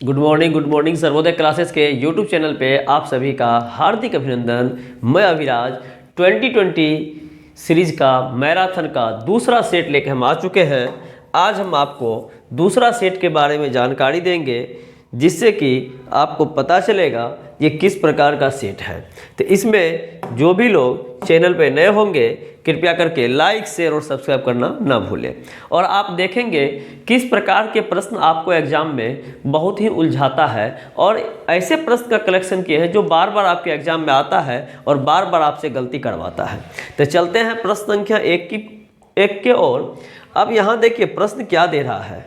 Good morning Sarvodaya classes के YouTube channel पे आप सभी का हार्दिक अभिनंदन। मैं अभिराज 2020 सीरीज का मैराथन का दूसरा सेट लेकर हम आ चुके हैं। आज हम आपको दूसरा सेट के बारे में जानकारी देंगे, जिससे कि आपको पता चलेगा ये किस प्रकार का सेट है। तो इसमें जो भी लोग चैनल पे नए होंगे कृपया करके लाइक, शेयर और सब्सक्राइब करना ना भूलें। और आप देखेंगे किस प्रकार के प्रश्न आपको एग्जाम में बहुत ही उलझाता है, और ऐसे प्रश्न का कलेक्शन किए हैं जो बार बार आपके एग्जाम में आता है और बार बार आपसे गलती करवाता है। तो चलते हैं प्रश्न संख्या एक के ओर। अब यहाँ देखिए प्रश्न क्या दे रहा है।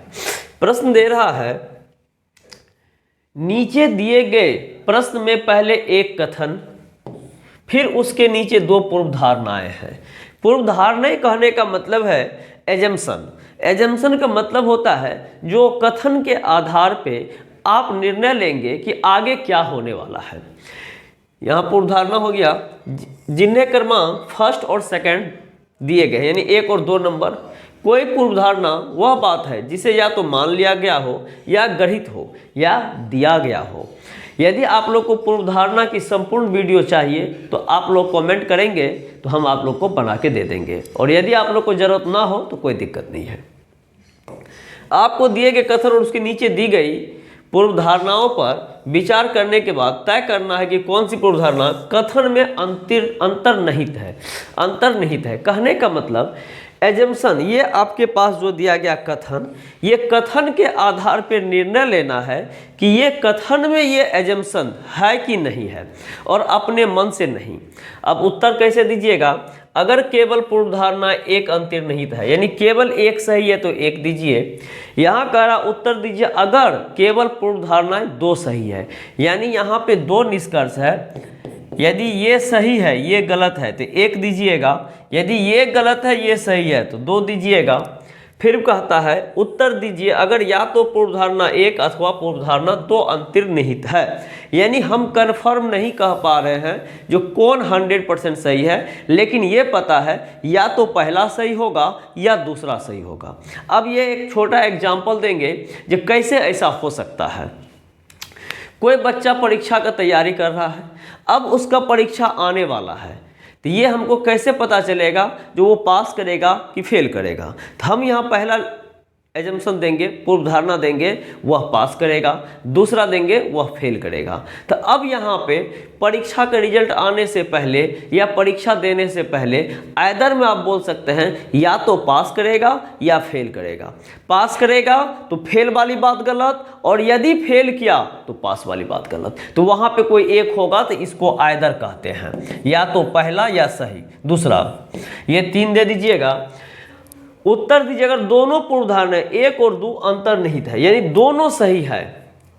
प्रश्न दे रहा है, नीचे दिए गए प्रश्न में पहले एक कथन, फिर उसके नीचे दो पूर्व धारणाएं हैं। पूर्व धारणाएं कहने का मतलब है एजम्पशन। एजम्पशन का मतलब होता है जो कथन के आधार पे आप निर्णय लेंगे कि आगे क्या होने वाला है। यहाँ पूर्व धारणा हो गया, जिन्हें क्रमांक फर्स्ट और सेकंड दिए गए, यानी 1 और 2 नंबर। कोई पूर्व धारणा वह बात है जिसे या तो मान लिया गया हो, या गढ़ित हो, या दिया गया हो। यदि आप लोग को पूर्व धारणा की संपूर्ण वीडियो चाहिए तो आप लोग कमेंट करेंगे तो हम आप लोग को बना के दे देंगे, और यदि आप लोग को ज़रूरत ना हो तो कोई दिक्कत नहीं है। आपको दिए गए कथन और उसके नीचे दी गई पूर्व धारणाओं पर विचार करने के बाद तय करना है कि कौन सी पूर्व धारणा कथन में अंतर्निहित है। अंतर्निहित है कहने का मतलब एजम्पशन, ये आपके पास जो दिया गया कथन, ये कथन के आधार पर निर्णय लेना है कि ये कथन में ये एजम्पशन है कि नहीं है, और अपने मन से नहीं। अब उत्तर कैसे दीजिएगा? अगर केवल पूर्व धारणा एक अंतर्निहित है, यानी केवल एक सही है तो 1 दीजिए। यहाँ कह रहा उत्तर दीजिए अगर केवल पूर्व धारणाएं 2 सही है, यानी यहाँ पे 2 निष्कर्ष है। यदि ये सही है ये गलत है तो 1 दीजिएगा, यदि ये गलत है ये सही है तो 2 दीजिएगा। फिर कहता है उत्तर दीजिए अगर या तो पूर्व धारणा 1 अथवा पूर्व धारणा 2 अंतर्निहित है, यानी हम कन्फर्म नहीं कह पा रहे हैं जो कौन 100% सही है, लेकिन ये पता है या तो पहला सही होगा या दूसरा सही होगा। अब ये एक छोटा एग्जाम्पल देंगे जो कैसे ऐसा हो सकता है। कोई बच्चा परीक्षा का तैयारी कर रहा है, अब उसका परीक्षा आने वाला है, तो ये हमको कैसे पता चलेगा जो वो पास करेगा कि फेल करेगा? तो हम यहाँ पहला एजम्पशन देंगे, पूर्व धारणा देंगे, वह पास करेगा। दूसरा देंगे वह फेल करेगा। तो अब यहाँ पे परीक्षा का रिजल्ट आने से पहले या परीक्षा देने से पहले आइदर में आप बोल सकते हैं या तो पास करेगा या फेल करेगा। पास करेगा तो फेल वाली बात गलत, और यदि फेल किया तो पास वाली बात गलत। तो वहाँ पे कोई एक होगा तो इसको आइदर कहते हैं, या तो पहला या सही दूसरा। ये 3 दे दीजिएगा। उत्तर दीजिए अगर दोनों पूर्व धारणा 1 और 2 अंतर्निहित है, यानी दोनों सही है,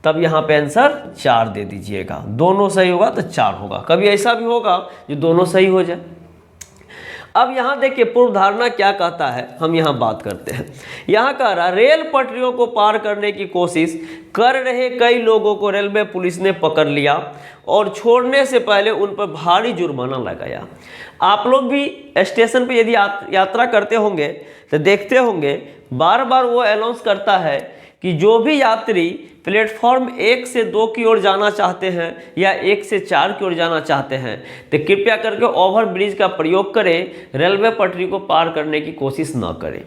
तब यहाँ पे आंसर 4 दे दीजिएगा। दोनों सही होगा तो 4 होगा। कभी ऐसा भी होगा जो दोनों सही हो जाए। अब यहाँ देखिए पूर्व धारणा क्या कहता है, हम यहाँ बात करते हैं। यहाँ कह रहा रेल पटरियों को पार करने की कोशिश कर रहे कई लोगों को रेलवे पुलिस ने पकड़ लिया और छोड़ने से पहले उन पर भारी जुर्माना लगाया। आप लोग भी स्टेशन पे यदि यात्रा करते होंगे तो देखते होंगे बार बार वो अनाउंस करता है कि जो भी यात्री प्लेटफॉर्म 1 से 2 की ओर जाना चाहते हैं या 1 से 4 की ओर जाना चाहते हैं तो कृपया करके ओवर ब्रिज का प्रयोग करें, रेलवे पटरी को पार करने की कोशिश न करें।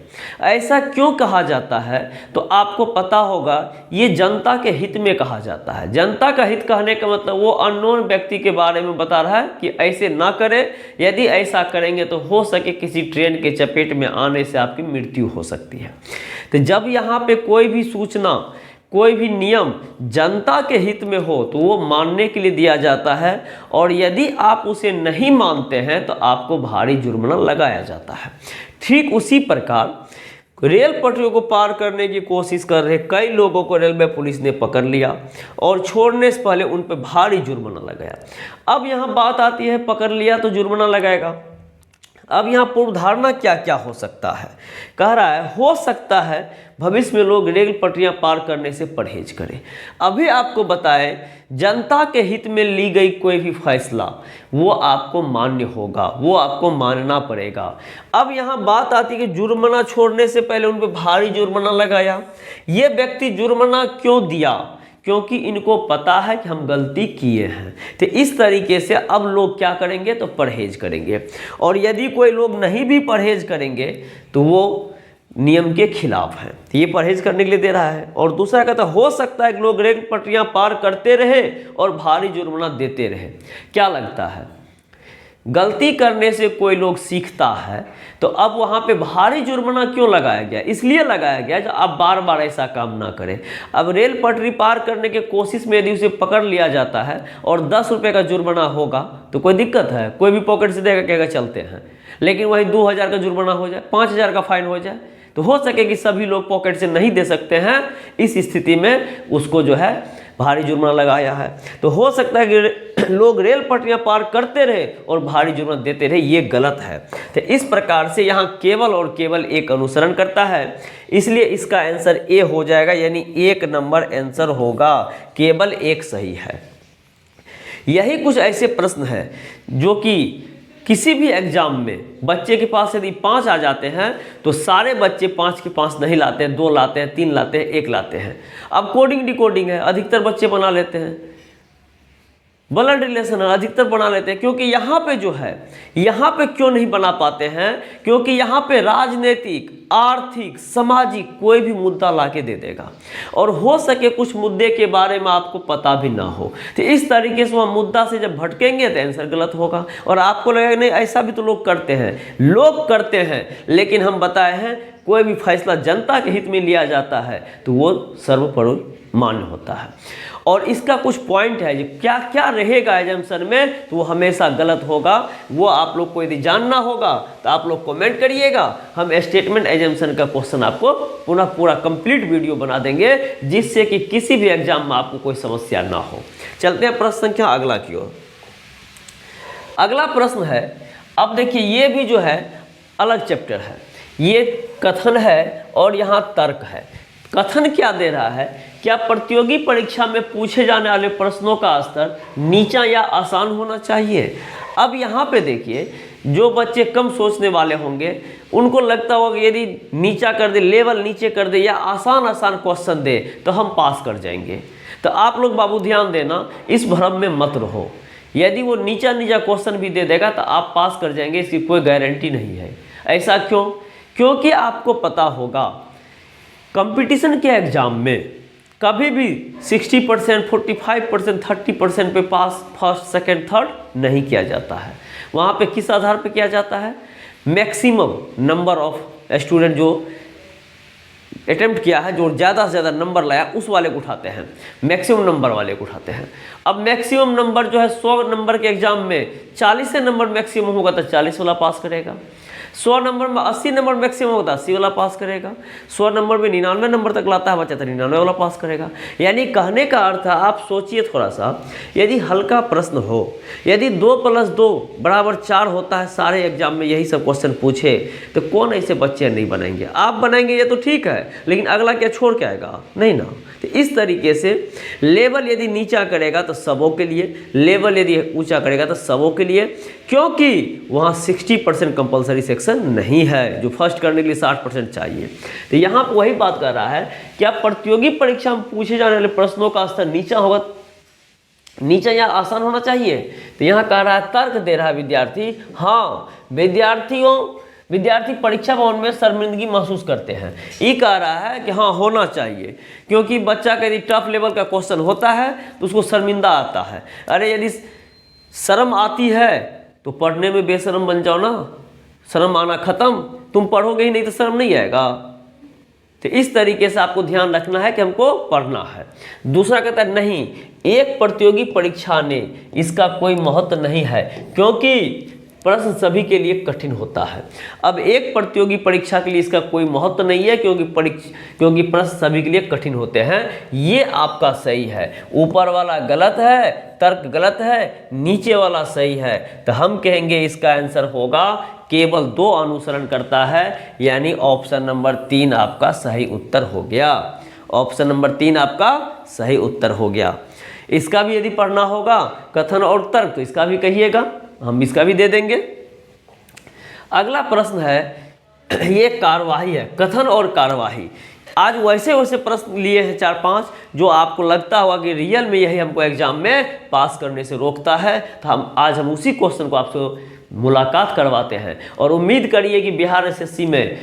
ऐसा क्यों कहा जाता है तो आपको पता होगा, ये जनता के हित में कहा जाता है। जनता का हित कहने का मतलब वो अननोन व्यक्ति के बारे में बता रहा है कि ऐसे ना करें, यदि ऐसा करेंगे तो हो सके किसी ट्रेन के चपेट में आने से आपकी मृत्यु हो सकती है। तो जब यहाँ पे कोई भी सूचना, कोई भी नियम जनता के हित में हो तो वो मानने के लिए दिया जाता है, और यदि आप उसे नहीं मानते हैं तो आपको भारी जुर्माना लगाया जाता है। ठीक उसी प्रकार रेल पटरियों को पार करने की कोशिश कर रहे कई लोगों को रेलवे पुलिस ने पकड़ लिया और छोड़ने से पहले उन पर भारी जुर्माना लगाया। अब यहाँ बात आती है पकड़ लिया तो जुर्माना लगाएगा। अब यहाँ पूर्व धारणा क्या क्या हो सकता है? कह रहा है हो सकता है भविष्य में लोग रेल पटरियां पार करने से परहेज करें। अभी आपको बताएं जनता के हित में ली गई कोई भी फैसला वो आपको मान्य होगा, वो आपको मानना पड़ेगा। अब यहाँ बात आती है कि जुर्माना छोड़ने से पहले उन पर भारी जुर्माना लगाया। ये व्यक्ति जुर्माना क्यों दिया, क्योंकि इनको पता है कि हम गलती किए हैं। तो इस तरीके से अब लोग क्या करेंगे, तो परहेज करेंगे। और यदि कोई लोग नहीं भी परहेज करेंगे तो वो नियम के खिलाफ है। तो ये परहेज करने के लिए दे रहा है। और दूसरा कहता है हो सकता है कि लोग रेल पटरियां पार करते रहे और भारी जुर्माना देते रहे। क्या लगता है, गलती करने से कोई लोग सीखता है, तो अब वहाँ पे भारी जुर्माना क्यों लगाया गया? इसलिए लगाया गया जो आप बार बार ऐसा काम ना करें। अब रेल पटरी पार करने के कोशिश में यदि उसे पकड़ लिया जाता है और 10 रुपये का जुर्माना होगा तो कोई दिक्कत है? कोई भी पॉकेट से देगा कहेगा चलते हैं। लेकिन वहीं 2000 का जुर्माना हो जाए, 5000 का फाइन हो जाए, तो हो सके कि सभी लोग पॉकेट से नहीं दे सकते हैं। इस स्थिति में उसको जो है भारी जुर्माना लगाया है। तो हो सकता है कि लोग रेल पटरियां पार करते रहे और भारी जुर्माना देते रहे, ये गलत है। तो इस प्रकार से यहाँ केवल और केवल एक अनुसरण करता है, इसलिए इसका आंसर ए हो जाएगा, यानी 1 नंबर आंसर होगा, केवल एक सही है। यही कुछ ऐसे प्रश्न हैं जो कि किसी भी एग्जाम में बच्चे के पास यदि 5 आ जाते हैं तो सारे बच्चे 5 के 5 नहीं लाते हैं, 2 लाते हैं, 3 लाते हैं, 1 लाते हैं। अब कोडिंग डिकोडिंग है, अधिकतर बच्चे बना लेते हैं। ब्लड रिलेशन है, अधिकतर बना लेते हैं। क्योंकि यहाँ पे जो है, यहाँ पे क्यों नहीं बना पाते हैं? क्योंकि यहाँ पे राजनीतिक, आर्थिक, सामाजिक कोई भी मुद्दा लाके दे देगा, और हो सके कुछ मुद्दे के बारे में आपको पता भी ना हो। तो इस तरीके से वह मुद्दा से जब भटकेंगे तो आंसर गलत होगा। और आपको लगेगा नहीं ऐसा भी तो लोग करते हैं, लोग करते हैं, लेकिन हम बताए हैं कोई भी फैसला जनता के हित में लिया जाता है तो वो सर्वोपरि मान्य होता है। और इसका कुछ पॉइंट है, क्या क्या रहेगा एजम्पशन में, तो वो हमेशा गलत होगा। वो आप लोग को यदि जानना होगा तो आप लोग कमेंट करिएगा। हम स्टेटमेंट एजम्पशन का क्वेश्चन आपको पुनः पूरा कंप्लीट वीडियो बना देंगे, जिससे कि किसी भी एग्जाम में आपको कोई समस्या ना हो। चलते हैं प्रश्न संख्या अगला की ओर। अगला प्रश्न है, अब देखिए ये भी जो है अलग चैप्टर है, ये कथन है और यहाँ तर्क है। कथन क्या दे रहा है, क्या प्रतियोगी परीक्षा में पूछे जाने वाले प्रश्नों का स्तर नीचा या आसान होना चाहिए? अब यहाँ पे देखिए, जो बच्चे कम सोचने वाले होंगे उनको लगता होगा कि यदि नीचा कर दे, लेवल नीचे कर दे या आसान आसान क्वेश्चन दे तो हम पास कर जाएंगे। तो आप लोग बाबू ध्यान देना, इस भ्रम में मत रहो। यदि वो नीचा नीचा क्वेश्चन भी दे देगा तो आप पास कर जाएंगे, इसकी कोई गारंटी नहीं है। ऐसा क्यों? क्योंकि आपको पता होगा कंपटीशन के एग्जाम में कभी भी 60%, 45%, 30% पे पास फर्स्ट, सेकंड, थर्ड नहीं किया जाता है। वहाँ पे किस आधार पे किया जाता है? मैक्सिमम नंबर ऑफ स्टूडेंट जो अटेम्प्ट किया है, जो ज़्यादा से ज़्यादा नंबर लाया उस वाले को उठाते हैं, मैक्सिमम नंबर वाले को उठाते हैं। अब मैक्सिमम नंबर जो है 100 नंबर के एग्जाम में 40 नंबर मैक्सिमम होगा तो 40 वाला पास करेगा। 100 नंबर में 80 नंबर मैक्सिमम होता है, 80 वाला पास करेगा। 100 नंबर में 99 नंबर तक लाता है बच्चा तो 99 वाला पास करेगा। यानी कहने का अर्थ है, आप सोचिए थोड़ा सा, यदि हल्का प्रश्न हो, यदि 2 + 2 = 4 होता है, सारे एग्जाम में यही सब क्वेश्चन पूछे तो कौन ऐसे बच्चे नहीं बनाएंगे? आप बनाएंगे ये तो ठीक है, लेकिन अगला क्या छोड़ के आएगा? नहीं ना। तो इस तरीके से लेवल यदि नीचा करेगा तो सबों के लिए, लेवल यदि ऊंचा करेगा तो सबों के लिए, क्योंकि वहाँ 60% कंपलसरी सेक्शन नहीं है, जो फर्स्ट करने के लिए 60% चाहिए। तो यहाँ पर वही बात कर रहा है, क्या प्रतियोगी परीक्षा में पूछे जाने वाले प्रश्नों का स्तर नीचा होगा, नीचा या आसान होना चाहिए? तो यहाँ कह रहा है, तर्क दे रहा है विद्यार्थी, हाँ विद्यार्थी परीक्षा भवन में शर्मिंदगी महसूस करते हैं। ये कह रहा है कि हाँ होना चाहिए, क्योंकि बच्चा का यदि टफ लेवल का क्वेश्चन होता है तो उसको शर्मिंदा आता है। अरे यदि शर्म आती है तो पढ़ने में बेशर्म बन जाओ ना, शर्म आना खत्म, तुम पढ़ोगे ही नहीं तो शर्म नहीं आएगा। तो इस तरीके से आपको ध्यान रखना है कि हमको पढ़ना है। दूसरा कहता है नहीं, एक प्रतियोगी परीक्षा ने इसका कोई महत्व नहीं है, क्योंकि प्रश्न सभी के लिए कठिन होता है। अब एक प्रतियोगी परीक्षा के लिए इसका कोई महत्व नहीं है, क्योंकि प्रश्न सभी के लिए कठिन होते हैं। ये आपका सही है, ऊपर वाला गलत है, तर्क गलत है, नीचे वाला सही है। तो हम कहेंगे इसका आंसर होगा केवल 2 अनुसरण करता है, यानी ऑप्शन नंबर 3 आपका सही उत्तर हो गया। ऑप्शन नंबर 3 आपका सही उत्तर हो गया। इसका भी यदि पढ़ना होगा कथन और तर्क तो इसका भी कहिएगा, हम इसका भी दे देंगे। अगला प्रश्न है, ये कार्यवाही है, कथन और कार्यवाही। आज वैसे वैसे प्रश्न लिए हैं 4-5 जो आपको लगता होगा कि रियल में यही हमको एग्जाम में पास करने से रोकता है। तो हम उसी क्वेश्चन को आपसे मुलाकात करवाते हैं और उम्मीद करिए कि बिहार एसएससी में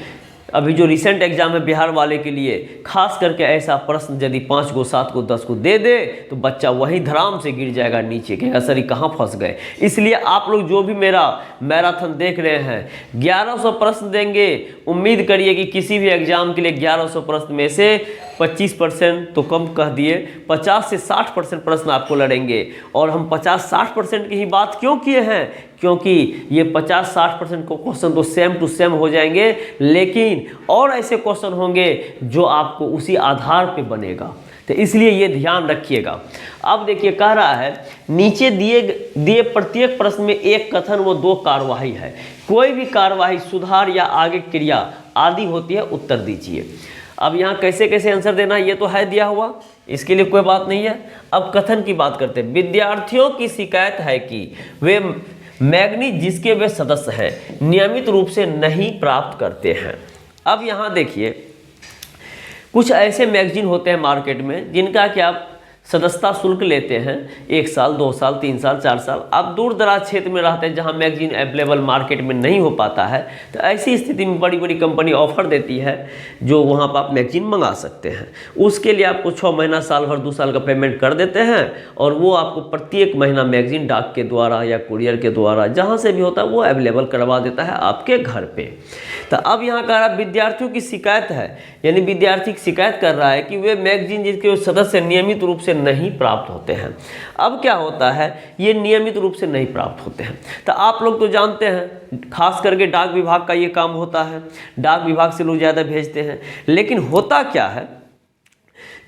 अभी जो रिसेंट एग्जाम है बिहार वाले के लिए, खास करके ऐसा प्रश्न यदि 5 को 7 को 10 को दे दे तो बच्चा वही धराम से गिर जाएगा नीचे कि सर कहाँ फंस गए। इसलिए आप लोग जो भी मेरा मैराथन देख रहे हैं 1100 प्रश्न देंगे, उम्मीद करिए कि किसी भी एग्जाम के लिए 1100 प्रश्न में से 25% तो कम कह दिए 50 से 60% प्रश्न आपको लड़ेंगे। और हम 50-60% की ही बात क्यों किए हैं, क्योंकि ये 50-60% को क्वेश्चन तो सेम टू सेम हो जाएंगे, लेकिन और ऐसे क्वेश्चन होंगे जो आपको उसी आधार पे बनेगा। तो इसलिए ये ध्यान रखिएगा। अब देखिए कह रहा है नीचे दिए प्रत्येक प्रश्न में एक कथन व 2 कार्यवाही है। कोई भी कार्यवाही सुधार या आगे क्रिया आदि होती है, उत्तर दीजिए। अब यहाँ कैसे कैसे आंसर देना ये तो है दिया हुआ, इसके लिए कोई बात नहीं है। अब कथन की बात करते हैं। विद्यार्थियों की शिकायत है कि वे मैगनीज जिसके वे सदस्य हैं नियमित रूप से नहीं प्राप्त करते हैं। अब यहाँ देखिए कुछ ऐसे मैगजीन होते हैं मार्केट में जिनका कि आप सदस्यता शुल्क लेते हैं 1 साल 2 साल 3 साल 4 साल। आप दूर दराज क्षेत्र में रहते हैं जहां मैगजीन अवेलेबल मार्केट में नहीं हो पाता है, तो ऐसी स्थिति में बड़ी बड़ी कंपनी ऑफर देती है जो वहां पर आप मैगजीन मंगा सकते हैं। उसके लिए आपको 6 महीना साल भर 2 साल का पेमेंट कर देते हैं और वो आपको प्रत्येक महीना मैगजीन डाक के द्वारा या कुरियर के द्वारा जहाँ से भी होता है वो अवेलेबल करवा देता है आपके घर पर। तो अब यहाँ कह रहा विद्यार्थियों की शिकायत है, यानी विद्यार्थी शिकायत कर रहा है कि वे मैगजीन जिसके सदस्य नियमित रूप से नहीं प्राप्त होते हैं। अब क्या होता है, ये नियमित रूप से नहीं प्राप्त होते हैं। तो आप लोग तो जानते हैं खास करके डाक विभाग का ये काम होता है, डाक विभाग से लोग ज़्यादा भेजते हैं। लेकिन होता क्या है,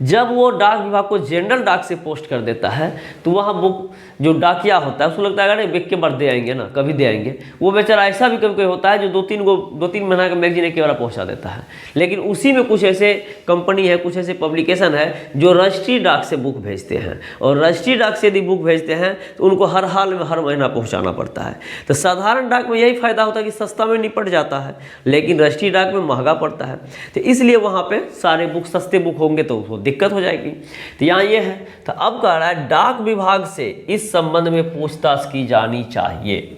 जब वो डाक विभाग को जनरल डाक से पोस्ट कर देता है तो वहाँ बुक जो डाकिया होता है उसको लगता है अरे बिक के बार दे आएंगे ना, कभी दे आएंगे। वो बेचारा ऐसा भी कभी कोई होता है जो 2-3 महीना का मैगजीन एक बार पहुँचा देता है। लेकिन उसी में कुछ ऐसे कंपनी है, कुछ ऐसे पब्लिकेशन है जो रजिस्ट्री डाक से बुक भेजते हैं, और रजिस्ट्री डाक से यदि बुक भेजते हैं तो उनको हर हाल में हर महीना पहुँचाना पड़ता है। तो साधारण डाक में यही फ़ायदा होता है कि सस्ता में निपट जाता है, लेकिन रजिस्ट्री डाक में महंगा पड़ता है। तो इसलिए वहाँ पर सारे बुक सस्ते बुक होंगे तो वो दिक्कत हो जाएगी। तो यहाँ ये है। तो अब कह रहा है डाक विभाग से इस संबंध में पूछताछ की जानी चाहिए।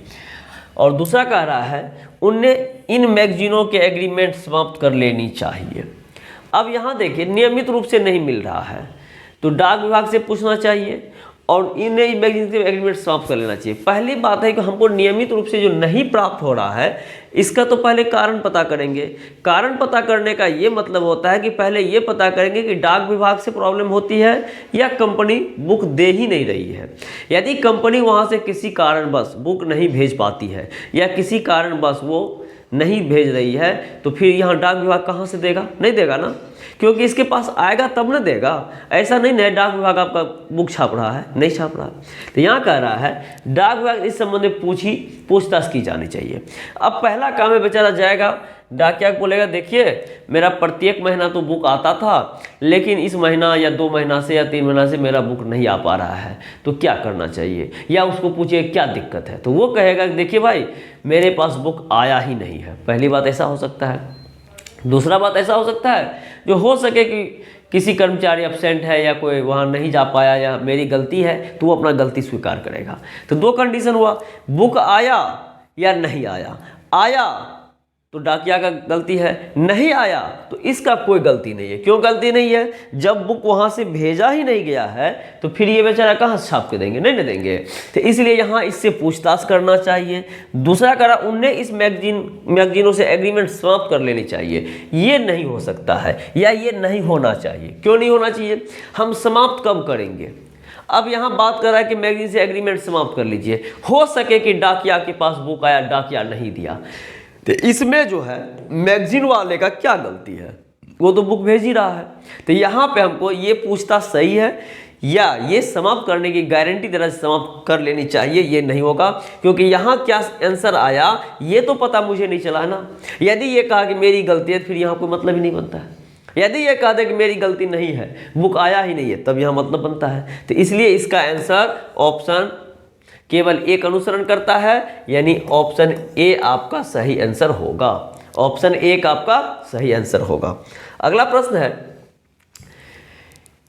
और दूसरा कह रहा है उन्हें इन मैगजीनों के एग्रीमेंट समाप्त कर लेनी चाहिए। अब यहाँ देखिए नियमित रूप से नहीं मिल रहा है तो डाक विभाग से पूछना चाहिए और इन्हें मैगजीन से एग्रीमेंट समाप्त कर लेना चाहिए। पहली बात है कि हमको नियमित रूप से जो नहीं प्राप्त हो रहा है इसका तो पहले कारण पता करेंगे। कारण पता करने का ये मतलब होता है कि पहले ये पता करेंगे कि डाक विभाग से प्रॉब्लम होती है या कंपनी बुक दे ही नहीं रही है। यदि कंपनी वहाँ से किसी कारणवश बुक नहीं भेज पाती है या किसी कारणवश वो नहीं भेज रही है तो फिर यहाँ डाक विभाग कहाँ से देगा, नहीं देगा ना, क्योंकि इसके पास आएगा तब ना देगा। ऐसा नहीं है डाक विभाग आपका बुक छाप रहा है, नहीं छाप रहा। तो यहाँ कह रहा है डाक विभाग इस संबंध में पूछताछ की जानी चाहिए। अब पहला काम है बेचारा जाएगा डाकिया को बोलेगा देखिए मेरा प्रत्येक महीना तो बुक आता था, लेकिन इस महीना या 2 महीना से या 3 महीना से मेरा बुक नहीं आ पा रहा है, तो क्या करना चाहिए। या उसको पूछिए क्या दिक्कत है, तो वो कहेगा कि देखिए भाई मेरे पास बुक आया ही नहीं है। पहली बात ऐसा हो सकता है। दूसरा बात ऐसा हो सकता है जो हो सके कि किसी कर्मचारी एब्सेंट है या कोई वहाँ नहीं जा पाया या मेरी गलती है, तो वो अपना गलती स्वीकार करेगा। तो 2 कंडीशन हुआ, बुक आया या नहीं आया। आया तो डाकिया का गलती है, नहीं आया तो इसका कोई गलती नहीं है। क्यों गलती नहीं है, जब बुक वहाँ से भेजा ही नहीं गया है तो फिर ये बेचारा कहाँ से छाप के देंगे, नहीं देंगे। तो इसलिए यहाँ इससे पूछताछ करना चाहिए। दूसरा करा उन्हें इस मैगजीनों से एग्रीमेंट समाप्त कर लेनी चाहिए। ये नहीं हो सकता है या ये नहीं होना चाहिए। क्यों नहीं होना चाहिए, हम समाप्त कब करेंगे। अब यहाँ बात कर रहा है कि मैगजीन से एग्रीमेंट समाप्त कर लीजिए। हो सके कि डाकिया के पास बुक आया, डाकिया नहीं दिया, तो इसमें जो है मैगजीन वाले का क्या गलती है, वो तो बुक भेज ही रहा है। तो यहाँ पे हमको ये पूछताछ सही है या ये समाप्त करने की गारंटी तरह से समाप्त कर लेनी चाहिए, ये नहीं होगा। क्योंकि यहाँ क्या आंसर आया ये तो पता मुझे नहीं चला ना। यदि ये कहा कि मेरी गलती है फिर यहाँ कोई मतलब ही नहीं बनता है। यदि ये कहा दे कि मेरी गलती नहीं है, बुक आया ही नहीं है, तब यहाँ मतलब बनता है। तो इसलिए इसका आंसर ऑप्शन केवल एक अनुसरण करता है, यानी ऑप्शन ए आपका सही आंसर होगा। ऑप्शन ए आपका सही आंसर होगा। अगला प्रश्न है,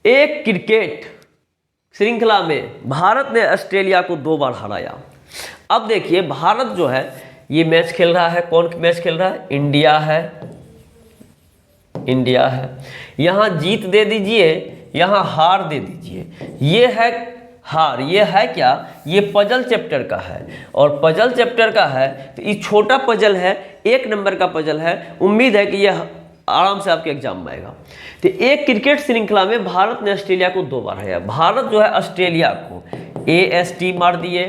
एक क्रिकेट श्रृंखला में भारत ने ऑस्ट्रेलिया को 2 बार हराया। अब देखिए भारत जो है ये मैच खेल रहा है, कौन मैच खेल रहा है? इंडिया है, इंडिया है। यहाँ जीत दे दीजिए, यहाँ हार दे दीजिए। ये है हार, ये है क्या? ये पजल चैप्टर का है, और पजल चैप्टर का है तो ये छोटा पजल है, 1 नंबर का पजल है। उम्मीद है कि ये आराम से आपके एग्जाम में आएगा। तो एक क्रिकेट श्रृंखला में भारत ने ऑस्ट्रेलिया को 2 बार हराया। भारत जो है ऑस्ट्रेलिया को AST मार दिए।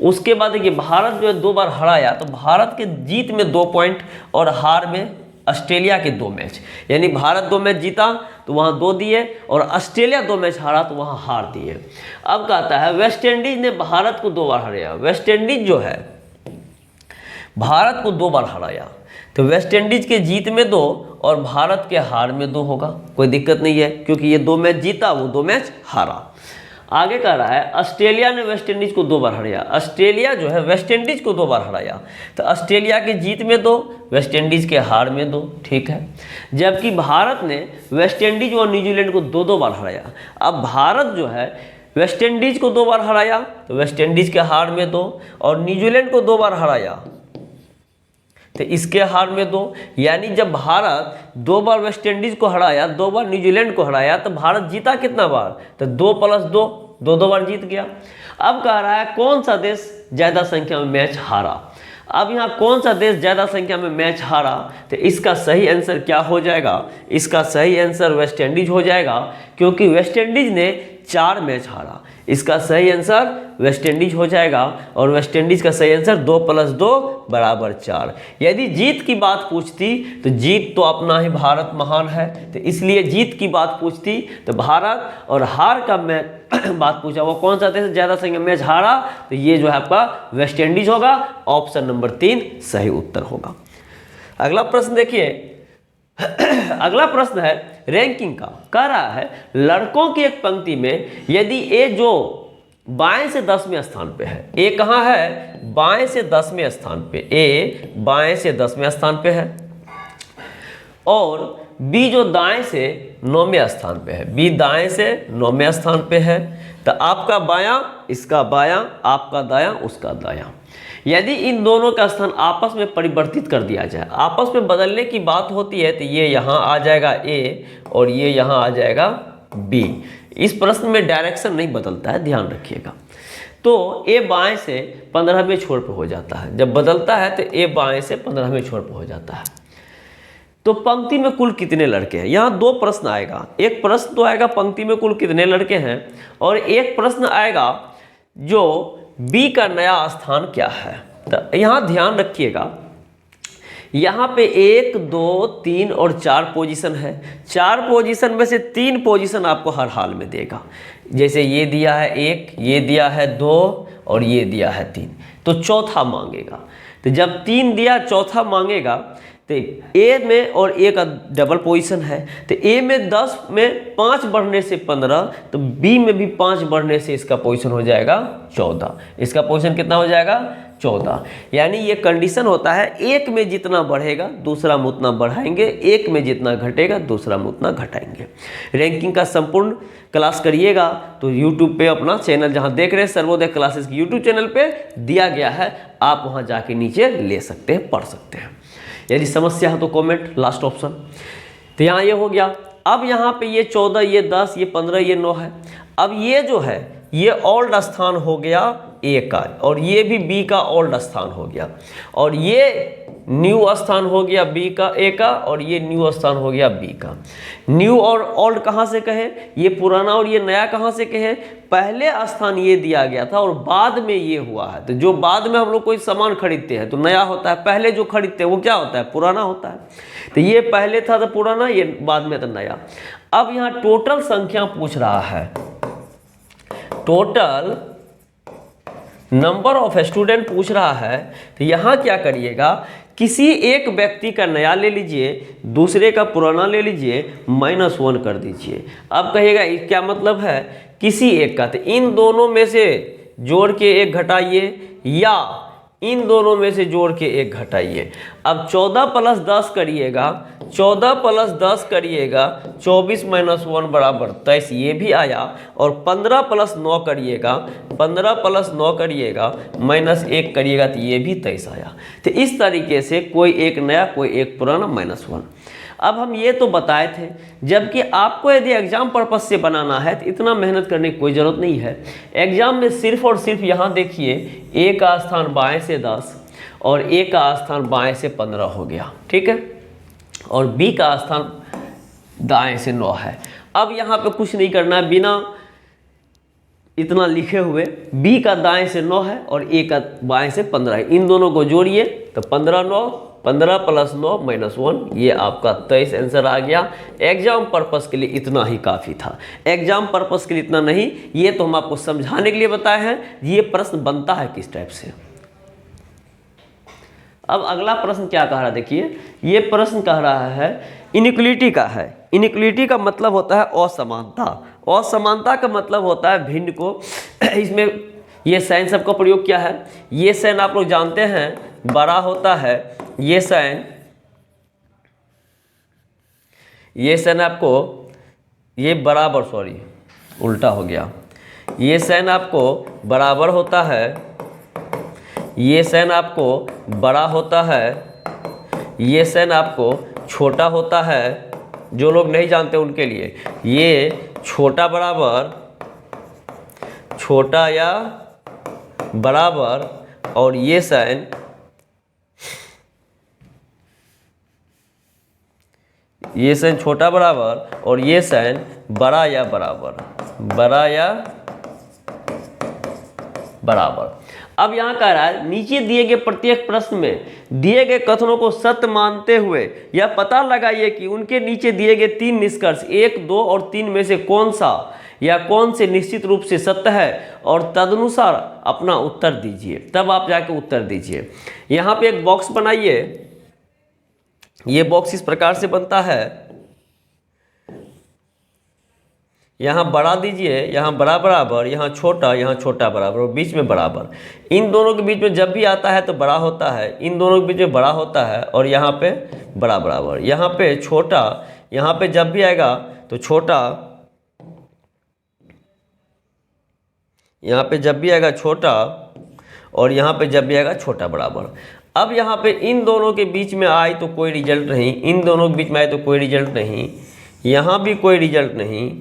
उसके बाद देखिए भारत जो है 2 बार हराया, तो भारत के जीत में 2 पॉइंट और हार में ऑस्ट्रेलिया के 2 मैच, यानी भारत 2 मैच जीता तो वहाँ 2 दिए, और ऑस्ट्रेलिया 2 मैच हारा तो वहाँ हार दिए। अब कहता है वेस्ट इंडीज ने भारत को 2 बार हराया। वेस्ट इंडीज जो है भारत को 2 बार हराया, तो वेस्ट इंडीज के जीत में 2 और भारत के हार में 2 होगा, कोई दिक्कत नहीं है, क्योंकि ये 2 मैच जीता, वो 2 मैच हारा। आगे कह रहा है ऑस्ट्रेलिया ने वेस्ट इंडीज को 2 बार हराया। ऑस्ट्रेलिया जो है वेस्ट इंडीज को 2 बार हराया, तो ऑस्ट्रेलिया के जीत में 2, वेस्ट इंडीज के हार में 2, ठीक है। जबकि भारत ने वेस्ट इंडीज और न्यूजीलैंड को 2-2 बार हराया। अब भारत जो है वेस्ट इंडीज को 2 बार हराया, तो वेस्ट इंडीज के हार में 2, और न्यूजीलैंड को 2 बार हराया तो इसके हार में 2। यानी जब भारत 2 बार वेस्ट इंडीज को हराया, 2 बार न्यूजीलैंड को हराया, तो भारत जीता कितना बार? तो 2 + 2, 2 बार जीत गया। अब कह रहा है कौन सा देश ज़्यादा संख्या में मैच हारा। अब यहाँ कौन सा देश ज़्यादा संख्या में मैच हारा, तो इसका सही आंसर क्या हो जाएगा? इसका सही आंसर वेस्ट इंडीज हो जाएगा, क्योंकि वेस्ट इंडीज ने 4 मैच हारा। इसका सही आंसर वेस्ट इंडीज हो जाएगा, और वेस्ट इंडीज का सही आंसर 2 + 2 = 4। यदि जीत की बात पूछती तो जीत तो अपना ही भारत महान है, तो इसलिए जीत की बात पूछती तो भारत, और हार का मैं बात पूछा वो कौन सा देश ज़्यादा संख्या मैच हारा, तो ये जो है आपका वेस्ट इंडीज होगा। ऑप्शन नंबर 3 सही उत्तर होगा। अगला प्रश्न देखिए, अगला प्रश्न है रैंकिंग का। कह रहा है लड़कों की एक पंक्ति में यदि ए जो बाएं से 10वें स्थान पे है, ए कहाँ है? बाएं से 10वें स्थान पे, ए बाएं से 10वें स्थान पे है, और बी जो दाएं से 9वें स्थान पे है, बी दाएं से 9वें स्थान पे है, तो आपका बायां इसका बायां, आपका दायां उसका दायां। यदि इन दोनों का स्थान आपस में परिवर्तित कर दिया जाए, आपस में बदलने की बात होती है, तो ये यहाँ आ जाएगा ए और ये यहाँ आ जाएगा बी। इस प्रश्न में डायरेक्शन नहीं बदलता है, ध्यान रखिएगा। तो ए बाएं से 15वें छोर पर हो जाता है, जब बदलता है तो ए बाएं से 15वें छोर पर हो जाता है। तो पंक्ति में कुल कितने लड़के हैं? यहाँ 2 प्रश्न आएगा। एक प्रश्न तो आएगा पंक्ति में कुल कितने लड़के हैं, और एक प्रश्न आएगा जो बी का नया स्थान क्या है। तो यहाँ ध्यान रखिएगा, यहाँ पे 1, 2, 3 और 4 पोजीशन है। 4 पोजीशन में से 3 पोजीशन आपको हर हाल में देगा। जैसे ये दिया है 1, ये दिया है 2 और ये दिया है 3, तो चौथा मांगेगा। तो जब 3 दिया, चौथा मांगेगा, तो ए में और ए का डबल पोजीशन है, तो ए में 10 में 5 बढ़ने से 15, तो बी में भी 5 बढ़ने से इसका पोजीशन हो जाएगा 14। इसका पोजीशन कितना हो जाएगा? 14। यानी ये कंडीशन होता है, एक में जितना बढ़ेगा दूसरा में उतना बढ़ाएंगे, एक में जितना घटेगा दूसरा में उतना घटाएंगे। रैंकिंग का संपूर्ण क्लास करिएगा तो यूट्यूब पे अपना चैनल जहाँ देख रहे हैं सर्वोदय क्लासेस की यूट्यूब चैनल पे दिया गया है, आप वहाँ जाके नीचे ले सकते हैं, पढ़ सकते हैं। यदि समस्या है तो कमेंट, लास्ट ऑप्शन। तो यहाँ ये हो गया। अब यहाँ पे ये 14, ये 10, ये 15, ये 9 है। अब ये जो है ये ओल्ड स्थान हो गया ए का, और ये भी बी का ओल्ड स्थान हो गया, और ये न्यू स्थान हो गया बी का, ए का, और ये न्यू स्थान हो गया बी का। न्यू और ओल्ड कहाँ से कहे? ये पुराना और ये नया कहाँ से कहे? पहले स्थान ये दिया गया था और बाद में ये हुआ है। तो जो बाद में हम लोग कोई सामान खरीदते हैं तो नया होता है, पहले जो खरीदते हैं वो क्या होता है? पुराना होता है। तो ये पहले था तो पुराना, ये बाद में तो नया। अब यहाँ टोटल संख्या पूछ रहा है, टोटल नंबर ऑफ स्टूडेंट पूछ रहा है। तो यहाँ क्या करिएगा, किसी एक व्यक्ति का नया ले लीजिए, दूसरे का पुराना ले लीजिए, -1 कर दीजिए। अब कहिएगा क्या मतलब है? किसी एक का, तो इन दोनों में से जोड़ के 1 घटाइए, या इन दोनों में से जोड़ के 1 घटाइए। अब 14 प्लस 10 करिएगा, 14 प्लस 10 करिएगा 24 माइनस 1 बराबर 23, ये भी आया। और 15 प्लस 9 करिएगा, 15 प्लस 9 करिएगा माइनस 1 करिएगा तो ये भी 23 आया। तो इस तरीके से कोई एक नया कोई एक पुराना -1। अब हम ये तो बताए थे, जबकि आपको यदि एग्जाम पर्पज से बनाना है तो इतना मेहनत करने की कोई ज़रूरत नहीं है। एग्जाम में सिर्फ और सिर्फ यहाँ देखिए A का स्थान बाएं से 10 और A का स्थान बाएं से 15 हो गया, ठीक है, और B का स्थान दाएं से 9 है। अब यहाँ पे कुछ नहीं करना है, बिना इतना लिखे हुए B का दाएं से 9 है और A का बाएं से 15 है, इन दोनों को जोड़िए तो 15 9, 15 प्लस 9 माइनस 1, ये आपका 23 आंसर आ गया। एग्जाम पर्पस के लिए इतना ही काफ़ी था। एग्जाम पर्पस के लिए इतना नहीं, ये तो हम आपको समझाने के लिए बताए हैं ये प्रश्न बनता है किस टाइप से। अब अगला प्रश्न क्या कह रहा है, देखिए ये प्रश्न कह रहा है इनइक्वलिटी का है। इनइक्वलिटी का मतलब होता है असमानता। असमानता का मतलब होता है भिन्न को, इसमें ये साइन सबका प्रयोग क्या है, ये साइन आप लोग जानते हैं बड़ा होता है, ये साइन आपको ये बराबर, सॉरी उल्टा हो गया, ये साइन आपको बराबर होता है, ये साइन आपको बड़ा होता है, ये साइन आपको छोटा होता है। जो लोग नहीं जानते उनके लिए ये छोटा बराबर, छोटा या बराबर, और ये साइन छोटा बराबर और ये साइन बड़ा या बराबर, बड़ा या बराबर। अब यहाँ कह रहा है नीचे दिए गए प्रत्येक प्रश्न में दिए गए कथनों को सत्य मानते हुए यह पता लगाइए कि उनके नीचे दिए गए 3 निष्कर्ष 1, 2 और 3 में से कौन सा या कौन से निश्चित रूप से सत्य है, और तदनुसार अपना उत्तर दीजिए। तब आप जाके उत्तर दीजिए। यहाँ पे एक बॉक्स बनाइए, ये बॉक्स इस प्रकार से बनता है, यहाँ बड़ा दीजिए, यहाँ बड़ा बराबर, यहाँ छोटा बराबर और बीच में बराबर। इन दोनों के बीच में जब भी आता है तो बड़ा होता है, इन दोनों के बीच में बड़ा होता है और यहाँ पे बड़ा बराबर, यहाँ पे छोटा, यहाँ पे जब भी आएगा तो छोटा, यहाँ पे जब भी आएगा छोटा और यहाँ पे जब भी आएगा छोटा बराबर। अब यहाँ पे इन दोनों के बीच में आए तो कोई रिजल्ट नहीं, इन दोनों के बीच में आए तो कोई रिजल्ट नहीं, यहाँ भी कोई रिजल्ट नहीं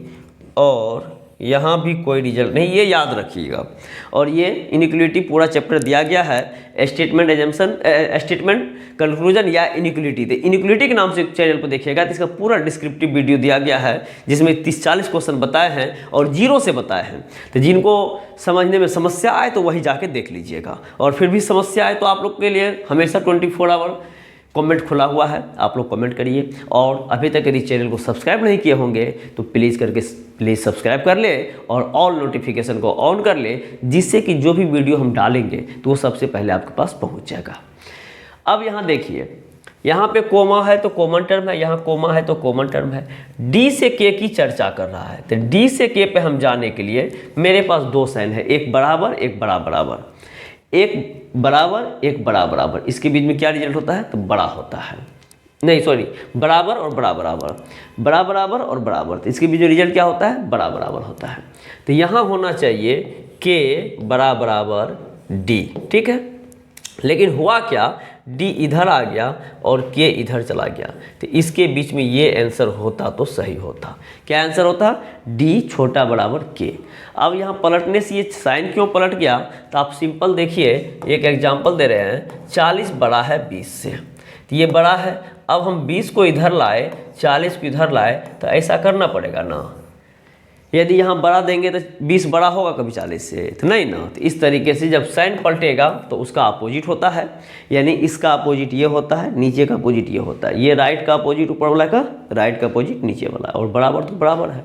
और यहाँ भी कोई रिजल्ट नहीं, ये याद रखिएगा। और ये इनइक्वलिटी पूरा चैप्टर दिया गया है, स्टेटमेंट एजम्पशन, स्टेटमेंट कंक्लूजन या इनइक्वलिटी। तो इनइक्वलिटी के नाम से चैनल पर देखिएगा तो इसका पूरा डिस्क्रिप्टिव वीडियो दिया गया है जिसमें 30-40 क्वेश्चन बताए हैं और जीरो से बताए हैं। तो जिनको समझने में समस्या आए तो वही जाके देख लीजिएगा, और फिर भी समस्या आए तो आप लोग के लिए हमेशा 24 आवर कमेंट खुला हुआ है, आप लोग कमेंट करिए। और अभी तक यदि चैनल को सब्सक्राइब नहीं किए होंगे तो प्लीज़ सब्सक्राइब कर ले और ऑल नोटिफिकेशन को ऑन कर ले, जिससे कि जो भी वीडियो हम डालेंगे तो वो सबसे पहले आपके पास पहुंच जाएगा। अब यहाँ देखिए, यहाँ पे कोमा है तो कॉमन टर्म है, यहाँ कोमा है तो कॉमन टर्म है। डी से के की चर्चा कर रहा है, तो डी से के पे हम जाने के लिए मेरे पास 2 साइन है, एक बराबर एक बड़ा बराबर, एक बराबर एक बड़ा बराबर। इसके बीच में क्या रिजल्ट होता है तो बड़ा होता है, नहीं सॉरी बराबर और बड़ा बराबर, बड़ा बराबर और बराबर, तो इसके बीच में रिजल्ट क्या होता है बड़ा बराबर होता है। तो यहाँ होना चाहिए के बड़ा बराबर डी, ठीक है। लेकिन हुआ क्या, डी इधर आ गया और के इधर चला गया, तो इसके बीच में ये आंसर होता तो सही होता। क्या आंसर होता, डी छोटा बराबर के। अब यहाँ पलटने से ये साइन क्यों पलट गया, तो आप सिंपल देखिए, एक एग्जांपल दे रहे हैं, 40 बड़ा है 20 से, तो ये बड़ा है। अब हम 20 को इधर लाए, 40 को इधर लाए, तो ऐसा करना पड़ेगा ना। यदि यहाँ बड़ा देंगे तो 20 बड़ा होगा कभी 40 से, तो नहीं ना। तो इस तरीके से जब साइन पलटेगा तो उसका अपोजिट होता है, यानी इसका अपोजिट ये होता है, नीचे का अपोजिट ये होता है। ये राइट का अपोजिट ऊपर वाला का, राइट का अपोजिट नीचे वाला, और बराबर तो बराबर है।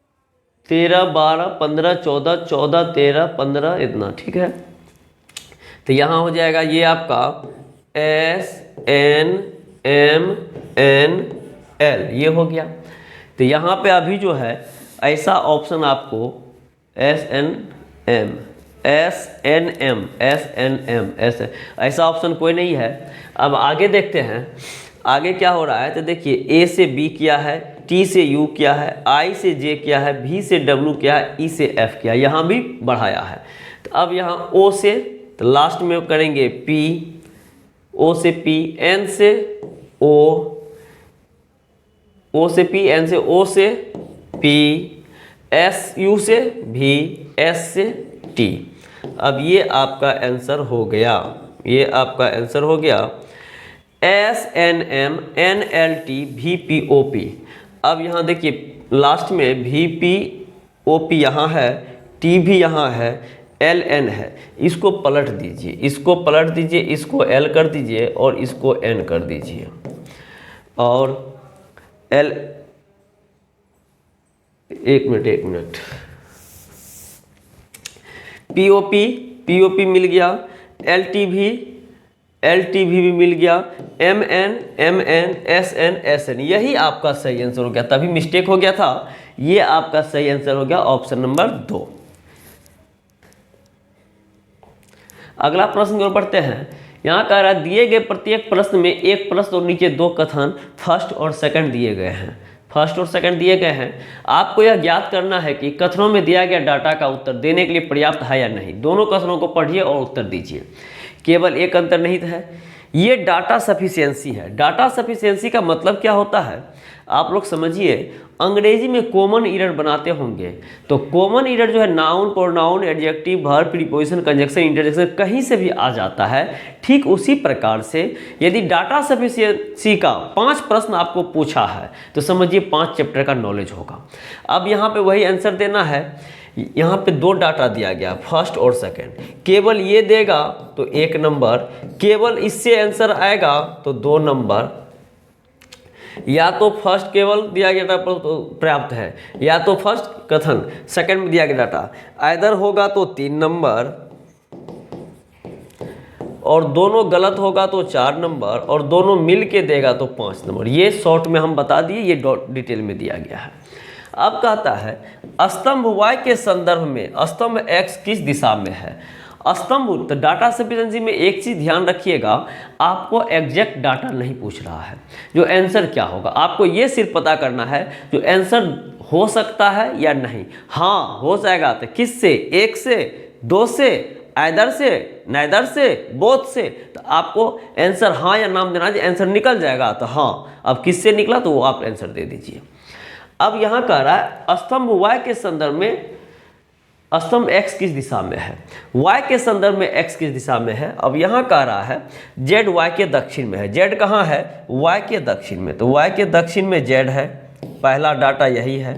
13 12 15 14 14 13 15 इतना, ठीक है। तो यहाँ हो जाएगा ये आपका SNMNL, ये हो गया। तो यहाँ पे अभी जो है ऐसा ऑप्शन आपको SNM ऐसा ऑप्शन कोई नहीं है। अब आगे देखते हैं आगे क्या हो रहा है। तो देखिए A से B किया है, T से U किया है, I से J किया है, V से W किया है, E से F किया, यहाँ भी बढ़ाया है। तो अब यहाँ O से, तो लास्ट में करेंगे P, O से P, N से O, O से P, N से O से P, S U से V, S से T। अब ये आपका आंसर हो गया, ये आपका आंसर हो गया SNMNLTVPOP। अब यहाँ देखिए लास्ट में VPOP यहाँ है, T भी यहाँ है, LN है। इसको पलट दीजिए, इसको पलट दीजिए, इसको L कर दीजिए और इसको N कर दीजिए। और L, एक मिनट, POP मिल गया, LTV भी मिल गया, MN SN। यही आपका सही आंसर हो गया, तभी मिस्टेक हो गया था। ये आपका सही आंसर हो गया ऑप्शन नंबर 2। अगला प्रश्न की ओर बढ़ते हैं। यहाँ कह रहा है दिए गए प्रत्येक प्रश्न में एक प्रश्न और नीचे दो कथन फर्स्ट और सेकंड दिए गए हैं। फर्स्ट और सेकंड दिए गए हैं। आपको यह ज्ञात करना है कि कथनों में दिया गया डाटा का उत्तर देने के लिए पर्याप्त है या नहीं। दोनों कथनों को पढ़िए और उत्तर दीजिए। केवल एक अंतर्निहित है, ये डाटा सफिशिएंसी है। डाटा सफिशिएंसी का मतलब क्या होता है आप लोग समझिए। अंग्रेजी में कॉमन ईरर बनाते होंगे, तो कॉमन ईरर जो है noun, pronoun, adjective, verb, preposition, conjunction, interjection कहीं से भी आ जाता है। ठीक उसी प्रकार से यदि डाटा सफिशिएंसी का 5 प्रश्न आपको पूछा है तो समझिए 5 चैप्टर का नॉलेज होगा। अब यहाँ पे वही आंसर देना है। यहाँ पे 2 डाटा दिया गया, फर्स्ट और सेकंड। केवल ये देगा तो 1 नंबर, केवल इससे आंसर आएगा तो 2 नंबर। या तो फर्स्ट केवल दिया गया डाटा तो पर्याप्त है, या तो फर्स्ट कथन सेकंड में दिया गया डाटा आइदर होगा तो 3 नंबर, और दोनों गलत होगा तो 4 नंबर, और दोनों मिल के देगा तो 5 नंबर। ये शॉर्ट में हम बता दिए, ये डिटेल में दिया गया है। अब कहता है स्तंभ y के संदर्भ में स्तंभ x किस दिशा में है। स्तंभ, तो डाटा सफिशिएंसी में एक चीज़ ध्यान रखिएगा, आपको एग्जैक्ट डाटा नहीं पूछ रहा है। जो आंसर क्या होगा आपको ये सिर्फ पता करना है, जो आंसर हो सकता है या नहीं। हाँ हो जाएगा तो किससे, 1 से, 2 से, आइदर से, नाइदर से, बोथ से। तो आपको आंसर हाँ या नाम देना है। आंसर निकल जाएगा तो हाँ, अब किससे निकला तो वो आप आंसर दे दीजिए। अब यहाँ कह रहा है स्तंभ y के संदर्भ में स्तंभ x किस दिशा में है। y के संदर्भ में x किस दिशा में है। अब यहाँ कह रहा है z y के दक्षिण में है। z कहाँ है, y के दक्षिण में, तो y के दक्षिण में z है। पहला डाटा यही है।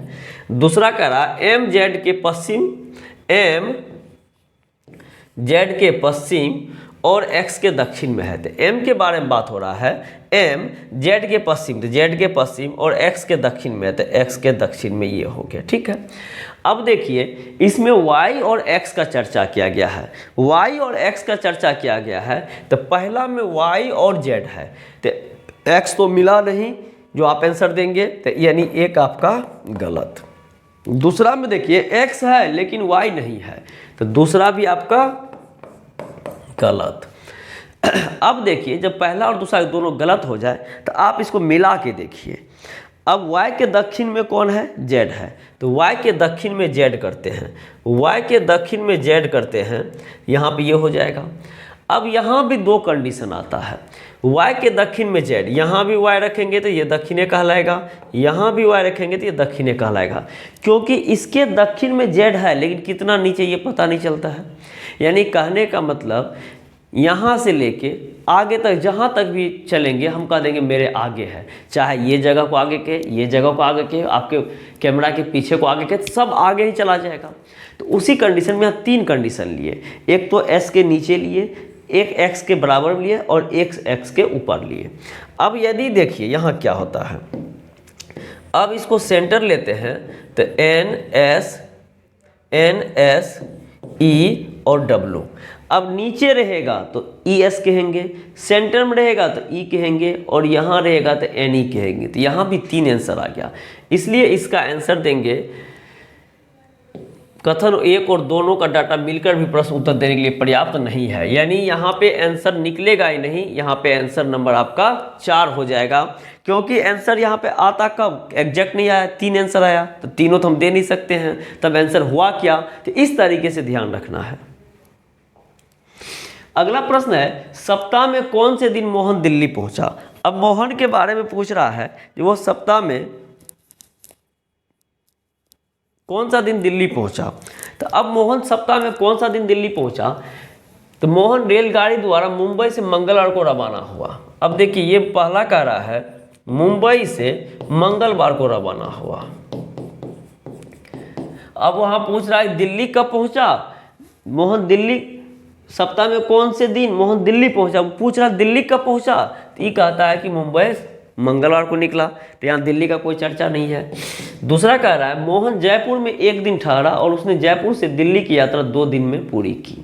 दूसरा कह रहा है m z के पश्चिम, m z के पश्चिम और x के दक्षिण में है। तो m के बारे में बात हो रहा है, m z के पश्चिम, तो z के पश्चिम और x के दक्षिण में है, तो x के दक्षिण में ये हो गया। ठीक है। अब देखिए इसमें y और x का चर्चा किया गया है। y और x का चर्चा किया गया है, तो पहला में y और z है, तो x तो मिला नहीं जो आप आंसर देंगे, तो यानी एक आपका गलत। दूसरा में देखिए x है लेकिन y नहीं है, तो दूसरा भी आपका गलत। अब देखिए जब पहला और दूसरा दोनों गलत हो जाए तो आप इसको मिला के देखिए। अब y के दक्षिण में कौन है, z है, तो y के दक्षिण में z करते हैं, y के दक्षिण में z करते हैं, यहाँ पे ये हो जाएगा। अब यहाँ भी 2 कंडीशन आता है, y के दक्षिण में z, यहाँ भी y रखेंगे तो ये दक्षिणे कहलाएगा, यहाँ भी y रखेंगे तो ये दक्षिणे कहलाएगा, क्योंकि इसके दक्षिण में z है लेकिन कितना नीचे ये पता नहीं चलता है। यानी कहने का मतलब यहाँ से लेके आगे तक जहाँ तक भी चलेंगे हम कह देंगे मेरे आगे है, चाहे ये जगह को आगे के, ये जगह को आगे के, आपके कैमरा के पीछे को आगे के, सब आगे ही चला जाएगा। तो उसी कंडीशन में हम 3 कंडीशन लिए, एक तो s के नीचे लिए, एक x के बराबर लिए और एक x के ऊपर लिए। अब यदि देखिए यहाँ क्या होता है, अब इसको सेंटर लेते हैं तो n s NS E और W। अब नीचे रहेगा तो ES कहेंगे, सेंटर में रहेगा तो E कहेंगे, और यहाँ रहेगा तो NE कहेंगे। तो यहाँ भी 3 आंसर आ गया, इसलिए इसका आंसर देंगे कथन 1 और दोनों का डाटा मिलकर भी प्रश्न उत्तर देने के लिए पर्याप्त नहीं है, यानी यहाँ पे आंसर निकलेगा ही नहीं। यहाँ पे आंसर नंबर आपका 4 हो जाएगा, क्योंकि आंसर यहाँ पे आता कब, एग्जैक्ट नहीं आया, 3 आंसर आया, तो तीनों तो हम दे नहीं सकते हैं, तब आंसर हुआ क्या। तो इस तरीके से ध्यान रखना है। अगला प्रश्न है, सप्ताह में कौन से दिन मोहन दिल्ली पहुंचा। अब मोहन के बारे में पूछ रहा है कि वो सप्ताह में कौन सा दिन दिल्ली पहुंचा। तो अब मोहन सप्ताह में कौन सा दिन दिल्ली पहुंचा, तो मोहन रेलगाड़ी द्वारा मुंबई से मंगलवार को रवाना हुआ। अब देखिए ये पहला कह रहा है मुंबई से मंगलवार को रवाना हुआ। अब वहां पूछ रहा है दिल्ली कब पहुंचा। मोहन दिल्ली सप्ताह में कौन से दिन मोहन दिल्ली पहुंचा, पूछ रहा दिल्ली कब पहुंचा, तो ये कहता है कि मुंबई मंगलवार को निकला, तो यहाँ दिल्ली का कोई चर्चा नहीं है। दूसरा कह रहा है मोहन जयपुर में 1 दिन ठहरा और उसने जयपुर से दिल्ली की यात्रा 2 दिन में पूरी की।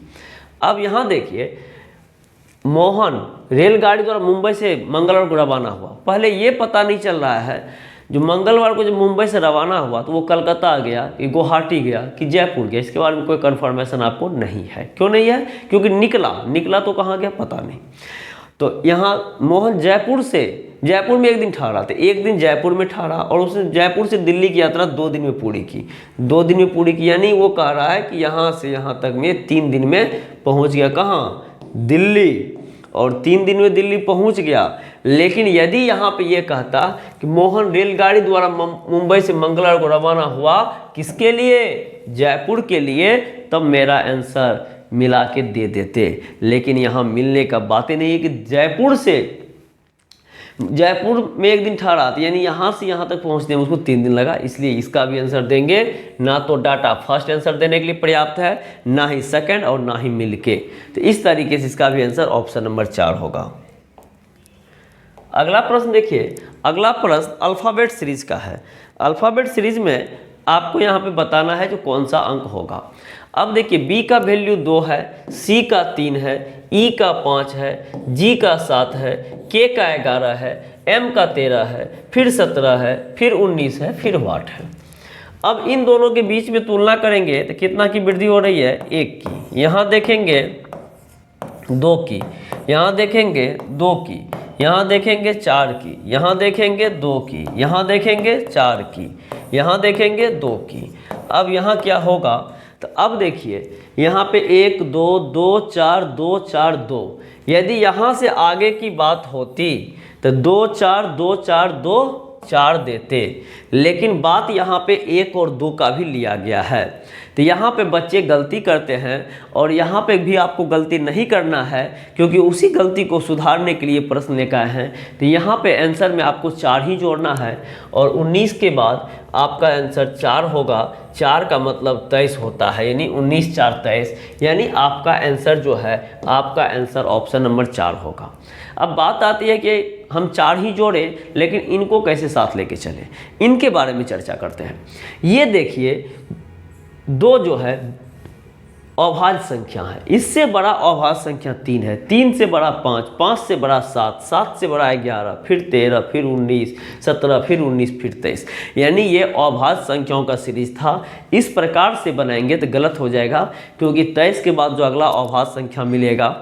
अब यहाँ देखिए मोहन रेलगाड़ी द्वारा मुंबई से मंगलवार को रवाना हुआ। पहले ये पता नहीं चल रहा है, जो मंगलवार को जब मुंबई से रवाना हुआ तो वो कलकत्ता गया कि गुवाहाटी गया कि जयपुर गया, इसके बारे में कोई कन्फर्मेशन आपको नहीं है। क्यों नहीं है, क्योंकि निकला तो कहाँ गया पता नहीं। तो यहाँ मोहन जयपुर में 1 दिन ठहरा, तो 1 दिन जयपुर में ठहरा और उसने जयपुर से दिल्ली की यात्रा 2 दिन में पूरी की। 2 दिन में पूरी की यानी वो कह रहा है कि यहाँ से यहाँ तक में 3 दिन में पहुँच गया। कहाँ, दिल्ली, और 3 दिन में दिल्ली पहुँच गया। लेकिन यदि यहाँ पे ये कहता कि मोहन रेलगाड़ी द्वारा मुंबई से मंगलवार को रवाना हुआ, किसके लिए, जयपुर के लिए, तब मेरा आंसर मिला के दे देते। लेकिन यहाँ मिलने का बात ही नहीं है कि जयपुर में 1 दिन ठहरा, यानी यहाँ से यहाँ तक पहुँचने में उसको 3 दिन लगा, इसलिए इसका भी आंसर देंगे। ना तो डाटा फर्स्ट आंसर देने के लिए पर्याप्त है, ना ही सेकंड और ना ही मिलके। तो इस तरीके से इसका भी आंसर ऑप्शन नंबर 4 होगा। अगला प्रश्न देखिए, अगला प्रश्न अल्फ़ाबेट सीरीज का है। अल्फ़ाबेट सीरीज में आपको यहाँ पे बताना है जो कौन सा अंक होगा। अब देखिए B का वैल्यू 2 है, C का 3 है, E का 5 है, G का 7 है, K का 11 है, M का 13 है, फिर 17 है, फिर 19 है, फिर वाट है। अब इन दोनों के बीच में तुलना करेंगे तो कितना की वृद्धि हो रही है, 1 की। यहाँ देखेंगे 2 की, यहाँ देखेंगे 2 की, यहाँ देखेंगे 4 की, यहाँ देखेंगे 2 की, यहाँ देखेंगे 4 की, यहाँ देखेंगे 2 की। अब यहाँ क्या होगा, तो अब देखिए यहाँ पे 1 2 2 4 2 4 2, यदि यहाँ से आगे की बात होती तो 2 4 2 4 2 4 देते, लेकिन बात यहाँ पे 1 और 2 का भी लिया गया है। तो यहाँ पे बच्चे गलती करते हैं और यहाँ पे भी आपको गलती नहीं करना है, क्योंकि उसी गलती को सुधारने के लिए प्रश्न लेकर आए हैं। तो यहाँ पे आंसर में आपको 4 ही जोड़ना है और 19 के बाद आपका आंसर 4 होगा। 4 का मतलब 23 होता है, यानी 19 4 23, यानी आपका आंसर जो है, आपका आंसर ऑप्शन नंबर 4 होगा। अब बात आती है कि हम 4 ही जोड़े, लेकिन इनको कैसे साथ लेके चले, इनके बारे में चर्चा करते हैं। ये देखिए 2 जो है अभाज्य संख्या है, इससे बड़ा अभाज्य संख्या 3 है, 3 से बड़ा 5, 5 से बड़ा 7, 7 से बड़ा 11, फिर 13, फिर 19, 17, फिर 19, फिर 23, यानी ये अभाज्य संख्याओं का सीरीज था। इस प्रकार से बनाएंगे तो गलत हो जाएगा, क्योंकि 23 के बाद जो अगला अभाज्य संख्या मिलेगा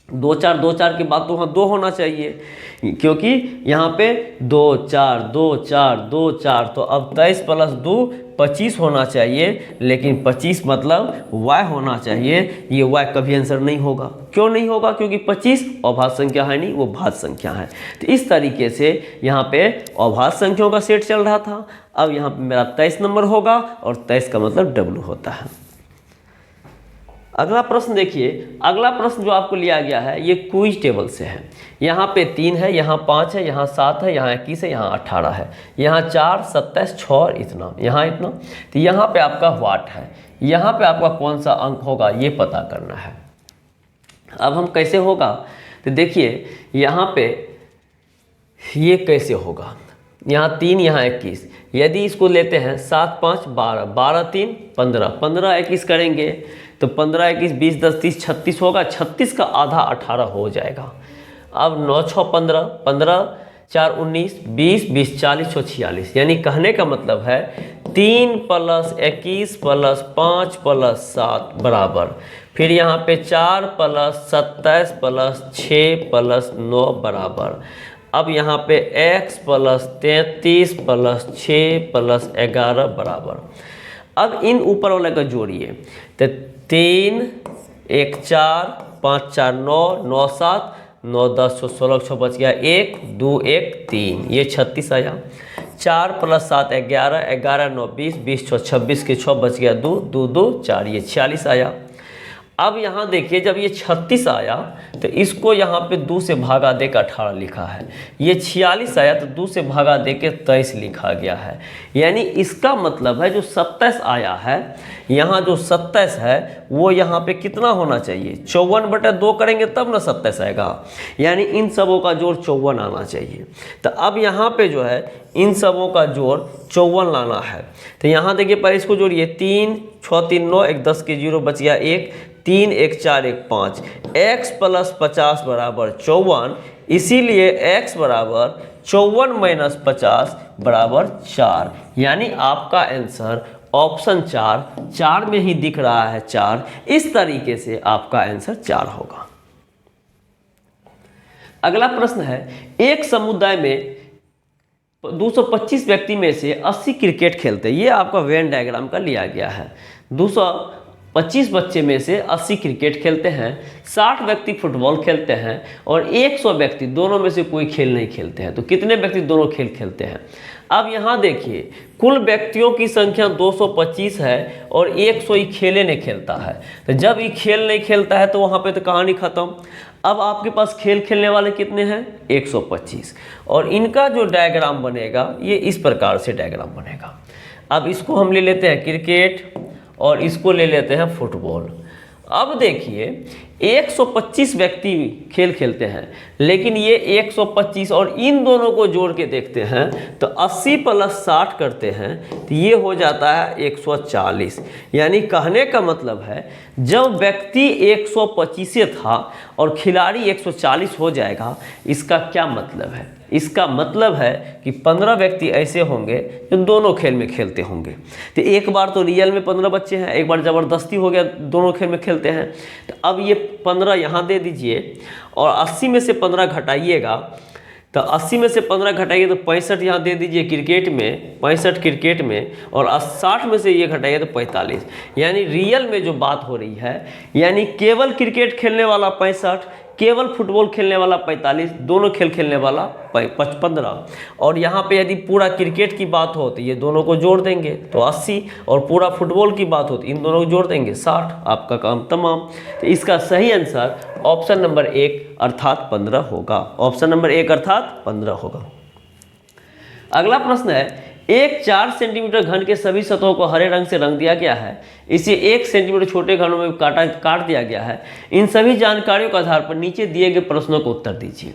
2 4 2 4 के बाद तो वहाँ 2 होना चाहिए, क्योंकि यहाँ पे 2 4 2 4 2 4, तो अब 23 प्लस 2 25 होना चाहिए, लेकिन 25 मतलब y होना चाहिए। ये y कभी आंसर नहीं होगा। क्यों नहीं होगा, क्योंकि 25 अभाज्य संख्या है नहीं, वो भाज्य संख्या है। तो इस तरीके से यहाँ पे अभाज्य संख्याओं का सेट चल रहा था। अब यहाँ पे मेरा 23 नंबर होगा और 23 का मतलब W होता है। अगला प्रश्न देखिए, अगला प्रश्न जो आपको लिया गया है ये क्विज टेबल से है। यहाँ पे 3 है, यहाँ 5 है, यहाँ 7 है, यहाँ 21 है, यहाँ 18 है, यहाँ 4 27 6 और इतना, यहाँ इतना। तो यहाँ पे आपका वाट है, यहाँ पे आपका कौन सा अंक होगा ये पता करना है। अब हम कैसे होगा, तो देखिए यहाँ पे ये कैसे होगा, यहाँ 3, यहाँ 21। यदि इसको लेते हैं 7 5 12, 12 3 15, 15 21 करेंगे तो 15 21 20 10 30 36 होगा। 36 का आधा 18 हो जाएगा। अब 9 6 15, 15 4 19 20 20 40 46, यानी कहने का मतलब है 3 + 21 + 5 + 7 बराबर, फिर यहाँ पे 4 + 27 + 6 + 9 बराबर। अब यहाँ पे x + 33 + 6 + 11 बराबर। अब इन ऊपर वाले का जोड़िए तो 3 1 4 5 4 9 9 7 9 10 16 6 बच गया 1 2 1 3, ये 36 आया। 4 + 7 11, 11 9 20, 20 6 26 के 6 बच गया 2 2 2 4, ये 46 आया। अब यहाँ देखिए जब ये 36 आया तो इसको यहाँ पे 2 से भागा दे के 18 लिखा है। ये 46 आया तो 2 से भागा दे के 23 लिखा गया है। यानी इसका मतलब है जो 27 आया है, यहाँ जो 27 है वो यहाँ पे कितना होना चाहिए, 54/2 करेंगे तब ना 27 आएगा। यानी इन सबों का जोड़ 54 आना चाहिए। तो अब यहाँ पे जो है इन सबों का जोड़ 54 लाना है। तो यहाँ देखिए पहले इसको जोड़िए, 3 6 3 9 1 10 के 0 बच गया 1, 3 1 4 1 5, x + 50 बराबर 54, इसीलिए x बराबर 54 - 50 बराबर 4। यानी आपका आंसर ऑप्शन 4 में ही दिख रहा है 4। इस तरीके से आपका आंसर 4 होगा। अगला प्रश्न है, एक समुदाय में 225 व्यक्ति में से 80 क्रिकेट खेलते हैं। ये आपका वेन डायग्राम का लिया गया है। 225 बच्चे में से 80 क्रिकेट खेलते हैं, 60 व्यक्ति फुटबॉल खेलते हैं और 100 व्यक्ति दोनों में से कोई खेल नहीं खेलते हैं। तो कितने व्यक्ति दोनों खेल खेलते हैं? अब यहाँ देखिए कुल व्यक्तियों की संख्या 225 है और 100 ही खेले नहीं खेलता है। तो जब ये खेल नहीं खेलता है तो वहाँ पे तो कहानी खत्म। अब आपके पास खेल खेलने वाले कितने हैं? 125। और इनका जो डायग्राम बनेगा ये इस प्रकार से डायग्राम बनेगा। अब इसको हम ले लेते हैं क्रिकेट और इसको ले लेते हैं फुटबॉल। अब देखिए 125 व्यक्ति खेल खेलते हैं, लेकिन ये 125 और इन दोनों को जोड़ के देखते हैं तो 80 + 60 करते हैं तो ये हो जाता है 140। यानी कहने का मतलब है जब व्यक्ति 125 था और खिलाड़ी 140 हो जाएगा, इसका क्या मतलब है? इसका मतलब है कि 15 व्यक्ति ऐसे होंगे जो दोनों खेल में खेलते होंगे। तो एक बार तो रियल में 15 बच्चे हैं, एक बार ज़बरदस्ती हो गया दोनों खेल में खेलते हैं। तो अब ये 15 यहाँ दे दीजिए और 80 में से 15 घटाइएगा, तो 80 में से 15 घटाइए तो 65 यहाँ दे दीजिए क्रिकेट में, 65 क्रिकेट में, और 60 में से ये घटाइए तो 45। यानी रियल में जो बात हो रही है, यानी केवल क्रिकेट खेलने वाला 65, केवल फुटबॉल खेलने वाला 45, दोनों खेल खेलने वाला 15। और यहाँ पे यदि पूरा क्रिकेट की बात हो तो ये दोनों को जोड़ देंगे तो 80, और पूरा फुटबॉल की बात हो तो इन दोनों को जोड़ देंगे 60। आपका काम तमाम। तो इसका सही आंसर ऑप्शन नंबर 1 अर्थात 15 होगा। ऑप्शन नंबर 1 अर्थात 15 होगा। अगला प्रश्न है, एक 4 सेंटीमीटर घन के सभी सतहों को हरे रंग से रंग दिया गया है, इसे 1 सेंटीमीटर छोटे घनों में काट दिया गया है। इन सभी जानकारियों के आधार पर नीचे दिए गए प्रश्नों को उत्तर दीजिए।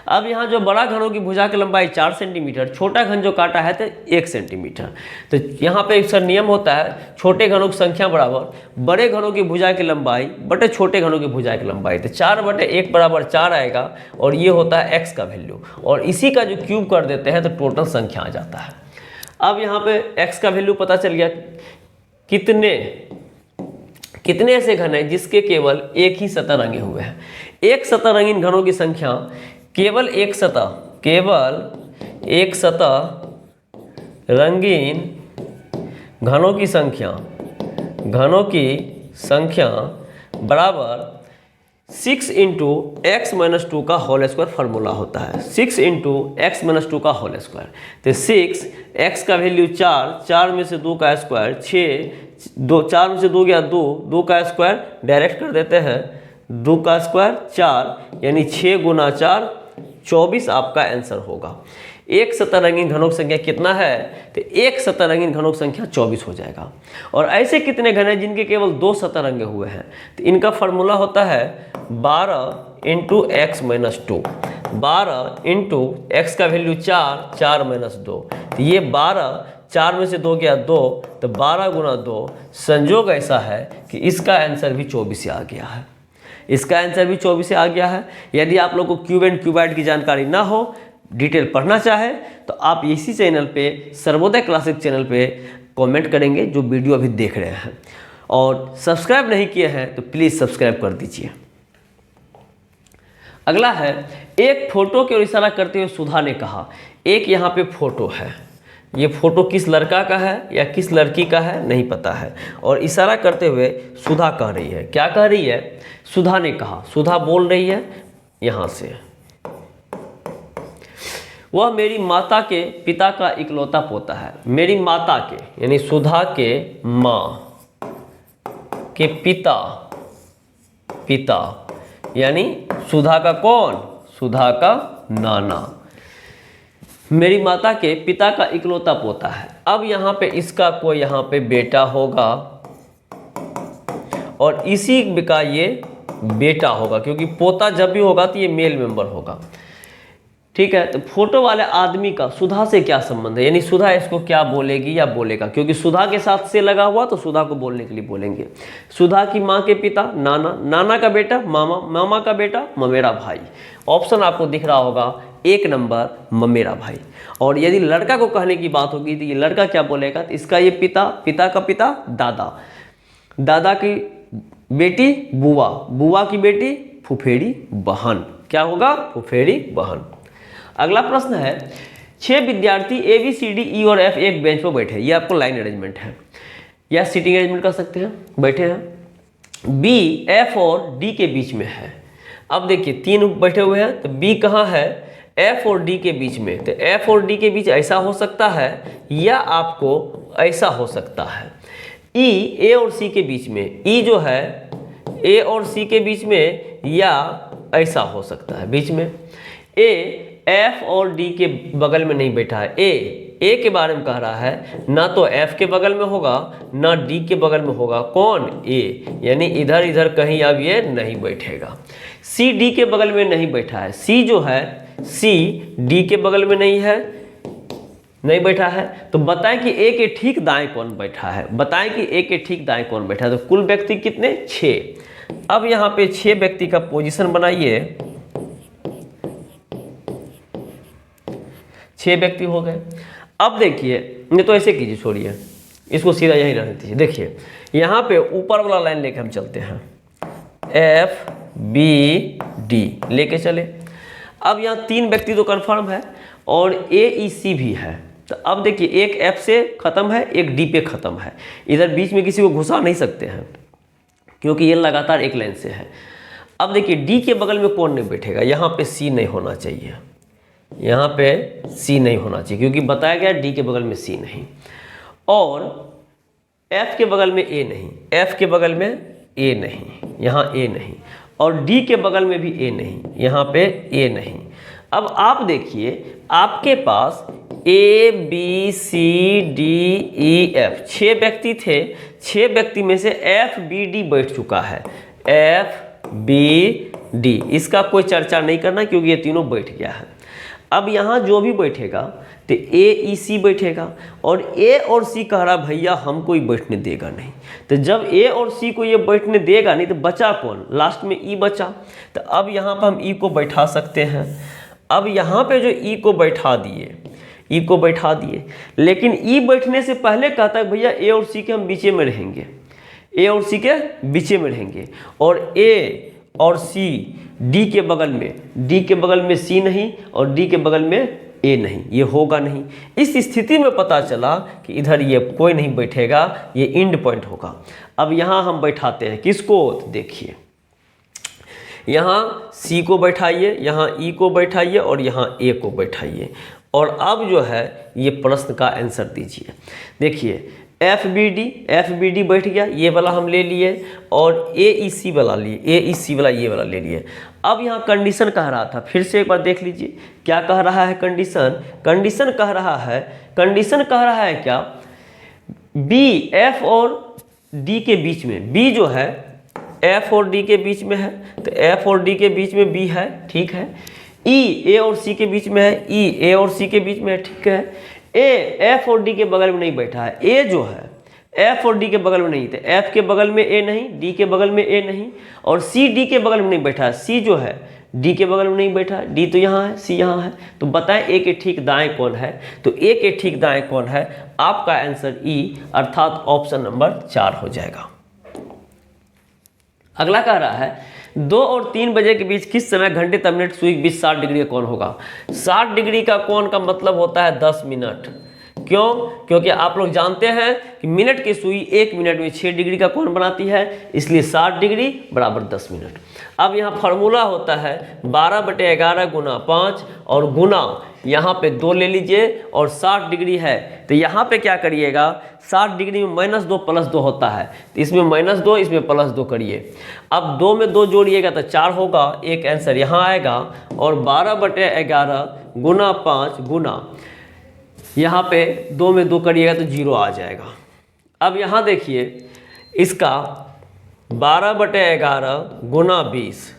अब यहाँ जो बड़ा घनों की भुजा की लंबाई 4 सेंटीमीटर, छोटा घन जो काटा है तो 1 सेंटीमीटर। तो यहाँ पे एक नियम होता है, छोटे घनों की संख्या बराबर बड़े घनों की भुजा की लंबाई बटे छोटे घनों की भुजा की लंबाई। तो 4/1 बराबर 4 आएगा और ये होता है x का वैल्यू, और इसी का जो क्यूब कर देते हैं तो टोटल संख्या आ जाता है। अब यहाँ पे x का वैल्यू पता चल गया। कितने ऐसे घन हैं जिसके केवल एक ही सतह रंगे हुए हैं? एक सतह रंगीन घनों की संख्या, केवल एक सतह रंगीन घनों की संख्या बराबर 6 × x - 2 का होल स्क्वायर फार्मूला होता है। 6 × x - 2 का होल स्क्वायर। तो 6, x का वैल्यू 4, 4 में से 2 का स्क्वायर 6, 4 में से 2 गया 2, 2 का स्क्वायर डायरेक्ट कर देते हैं, 2 का स्क्वायर 4, यानी 6 × 4 24 आपका आंसर होगा। एक सतह रंगीन घनों की संख्या कितना है? तो एक सतह रंगीन घनों की संख्या 24 हो जाएगा। और ऐसे कितने घन हैं जिनके केवल 2 सतह रंगे हुए हैं? तो इनका फार्मूला होता है 12 × x - 2। 12 इंटू एक्स का वैल्यू 4, 4 माइनस 2, तो ये 12, 4 में से 2 गया 2, तो 12 गुना 2। संजोग ऐसा है कि इसका आंसर भी 24 से आ गया है, इसका आंसर भी 24 से आ गया है। यदि आप लोग को क्यूब एंड क्यूबाइड की जानकारी ना हो, डिटेल पढ़ना चाहे, तो आप इसी चैनल पे, सर्वोदय क्लासिक चैनल पे कमेंट करेंगे जो वीडियो अभी देख रहे हैं, और सब्सक्राइब नहीं किए हैं तो प्लीज़ सब्सक्राइब कर दीजिए। अगला है, एक फोटो की ओर इशारा करते हुए सुधा ने कहा। एक यहाँ पे फोटो है, ये फोटो किस लड़का का है या किस लड़की का है नहीं पता है, और इशारा करते हुए सुधा कह रही है। क्या कह रही है? सुधा ने कहा, सुधा बोल रही है यहाँ से, वह मेरी माता के पिता का इकलौता पोता है। मेरी माता के यानी सुधा के माँ के पिता यानी सुधा का कौन? सुधा का नाना। मेरी माता के पिता का इकलौता पोता है। अब यहाँ पे इसका कोई यहाँ पे बेटा होगा और इसी का ये बेटा होगा, क्योंकि पोता जब भी होगा तो ये मेल मेंबर होगा। ठीक है, तो फोटो वाले आदमी का सुधा से क्या संबंध है, यानी सुधा इसको क्या बोलेगी या बोलेगा, क्योंकि सुधा के साथ से लगा हुआ तो सुधा को बोलने के लिए बोलेंगे। सुधा की माँ के पिता नाना, नाना का बेटा मामा, मामा का बेटा ममेरा भाई। ऑप्शन आपको दिख रहा होगा 1 नंबर ममेरा भाई। और यदि लड़का को कहने की बात होगी तो ये लड़का क्या बोलेगा, तो इसका ये पिता, पिता का पिता दादा, दादा की बेटी बुआ, बुआ की बेटी फुफेरी बहन। क्या होगा? फुफेरी बहन। अगला प्रश्न है, 6 विद्यार्थी ए बी सी डी ई और एफ एक बेंच पर बैठे। ये आपको लाइन अरेंजमेंट है या सीटिंग अरेंजमेंट कर सकते हैं, बैठे हैं। बी एफ और डी के बीच में है। अब देखिए 3 बैठे हुए हैं, तो बी कहाँ है? एफ और डी के बीच में। तो एफ और डी के बीच ऐसा हो सकता है या आपको ऐसा हो सकता है। ई ए और सी के बीच में, ई जो है ए और सी के बीच में, या ऐसा हो सकता है बीच में। ए एफ और डी के बगल में नहीं बैठा है। ए के बारे में कह रहा है, ना तो एफ के बगल में होगा ना डी के बगल में होगा। कौन? ए, यानी इधर इधर कहीं अब ये नहीं बैठेगा। सी डी के बगल में नहीं बैठा है। सी जो है, सी डी के बगल में नहीं है, नहीं बैठा है। तो बताएं कि ए के ठीक दाएं कौन बैठा है, बताएं कि ए के ठीक दाएं कौन बैठा है। तो कुल व्यक्ति कितने? 6। अब यहाँ पे 6 व्यक्ति का पोजीशन बनाइए, 6 व्यक्ति हो गए। अब देखिए, ये तो ऐसे कीजिए, छोड़िए इसको, सीधा यहीं रहने दीजिए। देखिए यहाँ पे ऊपर वाला लाइन लेके हम चलते हैं, एफ बी डी लेके चले। अब यहाँ 3 व्यक्ति तो कंफर्म है और ए ई सी भी है। तो अब देखिए, एक एफ से ख़त्म है, एक डी पे ख़त्म है। इधर बीच में किसी को घुसा नहीं सकते हैं क्योंकि ये लगातार एक लाइन से है। अब देखिए डी के बगल में कौन नहीं बैठेगा? यहाँ पे सी नहीं होना चाहिए, यहाँ पे सी नहीं होना चाहिए, क्योंकि बताया गया डी के बगल में सी नहीं, और एफ के बगल में ए नहीं, एफ के बगल में ए नहीं, यहाँ ए नहीं, और डी के बगल में भी ए नहीं, यहाँ पे ए नहीं। अब आप देखिए, आपके पास A B C D E F 6 व्यक्ति थे। 6 व्यक्ति में से एफ बी डी बैठ चुका है, एफ बी डी, इसका कोई चर्चा नहीं करना क्योंकि ये तीनों बैठ गया है। अब यहाँ जो भी बैठेगा तो ए ई सी बैठेगा, और ए और सी कह रहा भैया हमको ही बैठने देगा नहीं। तो जब ए और सी को ये बैठने देगा नहीं तो बचा कौन? लास्ट में ई बचा। तो अब यहाँ पर हम ई को बैठा सकते हैं। अब यहाँ पे जो ई को बैठा दिए, ई को बैठा दिए, लेकिन ई बैठने से पहले कहता है भैया ए और सी के हम बीचे में रहेंगे, ए और सी के बीचे में रहेंगे, और ए और सी डी के बगल में, डी के बगल में सी नहीं और डी के बगल में ए नहीं, ये होगा नहीं। इस स्थिति में पता चला कि इधर ये कोई नहीं बैठेगा, ये इंड पॉइंट होगा। अब यहाँ हम बैठाते हैं किसको? तो देखिए यहाँ सी को बैठाइए, यहाँ ई को बैठाइए और यहाँ ए को बैठाइए, और अब जो है ये प्रश्न का आंसर दीजिए। देखिए एफ बी डी बैठ गया, ये वाला हम ले लिए, और ए ई सी वाला लिए, ए ई सी वाला ये वाला ले लिए। अब यहाँ कंडीशन कह रहा था, फिर से एक बार देख लीजिए क्या कह रहा है कंडीशन। कंडीशन कह रहा है क्या? बी एफ और डी के बीच में, बी जो है एफ और डी के बीच में है, तो एफ और डी के बीच में बी है, ठीक है। ई ए और सी के बीच में है, ई ए और सी के बीच में है, ठीक है। ए एफ और डी के बगल में नहीं बैठा है, ए जो है एफ और डी के बगल में नहीं थे, एफ के बगल में ए नहीं, डी के बगल में ए नहीं, और सी डी के बगल में नहीं बैठा है, सी जो है डी के बगल में नहीं बैठा है, डी तो यहाँ है, सी यहाँ है। तो बताएं ए के ठीक दाएं कौन है, तो ए के ठीक दाएं कौन है, आपका आंसर ई अर्थात ऑप्शन नंबर 4 हो जाएगा। अगला कह रहा है 2 और 3 बजे के बीच किस समय घंटे तब मिनट सुई के बीच 60 डिग्री का कोण होगा। 60 डिग्री का कोण का मतलब होता है 10 मिनट। क्यों? क्योंकि आप लोग जानते हैं कि मिनट की सुई 1 मिनट में 6 डिग्री का कोण बनाती है, इसलिए 60 डिग्री बराबर 10 मिनट। अब यहाँ फार्मूला होता है 12/11 गुना 5 और गुना यहाँ पे 2 ले लीजिए और 60 डिग्री है तो यहाँ पे क्या करिएगा, 60 डिग्री में -2 +2 होता है, तो इसमें -2 इसमें +2 करिए। अब 2 में 2 जोड़िएगा तो 4 होगा, एक आंसर यहाँ आएगा। और 12/11 गुना 5 गुना यहाँ पे 2 में 2 करिएगा तो 0 आ जाएगा। अब यहाँ देखिए इसका 12/11 गुना 20,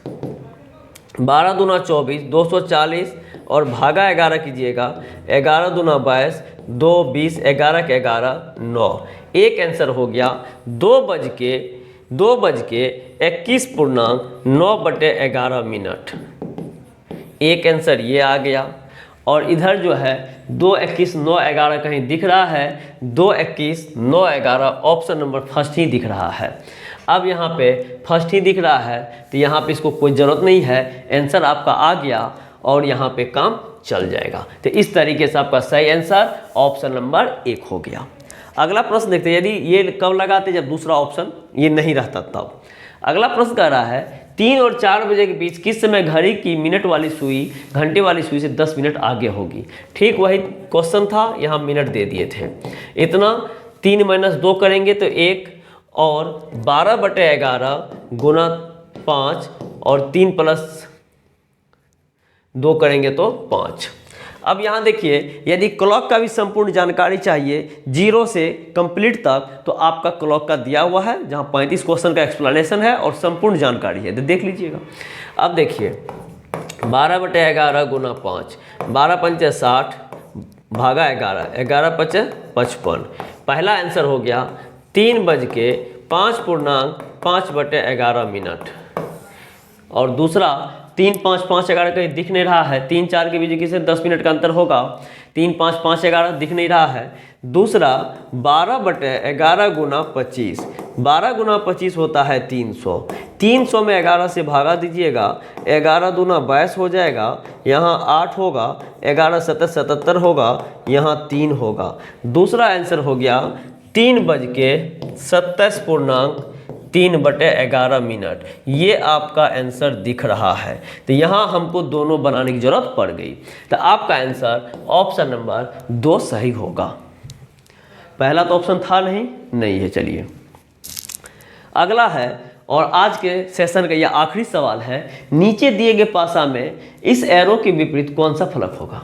12 दूना 24, 240 और भागा 11 कीजिएगा, 11 दूना 22, 2 20, 11 के 11 9, एक आंसर हो गया 2:21.9/11 मिनट। एक आंसर ये आ गया। और इधर जो है 2:21.9/11 कहीं दिख रहा है, 2:21.9/11 ऑप्शन नंबर फर्स्ट ही दिख रहा है। अब यहाँ पे फर्स्ट ही दिख रहा है तो यहाँ पे इसको कोई ज़रूरत नहीं है, आंसर आपका आ गया और यहाँ पे काम चल जाएगा। तो इस तरीके से आपका सही आंसर ऑप्शन नंबर 1 हो गया। अगला प्रश्न देखते हैं, यदि ये कब लगाते जब दूसरा ऑप्शन ये नहीं रहता तब। अगला प्रश्न कह रहा है 3 और 4 बजे के बीच किस समय घड़ी की मिनट वाली सुई घंटे वाली सुई से 10 मिनट आगे होगी। ठीक वही क्वेश्चन था, यहाँ मिनट दे दिए थे। इतना 3 - 2 करेंगे तो 1 और 12/11 गुना 5 और 3 + 2 करेंगे तो 5। अब यहाँ देखिए यदि क्लॉक का भी संपूर्ण जानकारी चाहिए 0 से कंप्लीट तक तो आपका क्लॉक का दिया हुआ है, जहाँ 35 क्वेश्चन का एक्सप्लेनेशन है और संपूर्ण जानकारी है, तो देख लीजिएगा। अब देखिए 12/11 गुना 5, 12 × 5 = 60 भागा 11, 11 × 5 = 55। पहला आंसर हो गया 3:05.5/11 मिनट। और दूसरा 3 5 5 11 कहीं दिख नहीं रहा है, 3 4 के बीच किसी 10 मिनट का अंतर होगा, 3 5 5 11 दिख नहीं रहा है। दूसरा 12/11 गुना 25, 12 गुना 25 होता है 300, 300 में 11 से भागा दीजिएगा, 11 दूना 22 हो जाएगा, यहाँ 8 होगा, 11 7 77 होगा, यहाँ 3 होगा। दूसरा आंसर हो गया 3:27.3/11 मिनट। ये आपका आंसर दिख रहा है, तो यहाँ हमको दोनों बनाने की जरूरत पड़ गई, तो आपका आंसर ऑप्शन नंबर 2 सही होगा। पहला तो ऑप्शन था नहीं है। चलिए अगला है और आज के सेशन का यह आखिरी सवाल है, नीचे दिए गए पासा में इस एरो के विपरीत कौन सा फलक होगा।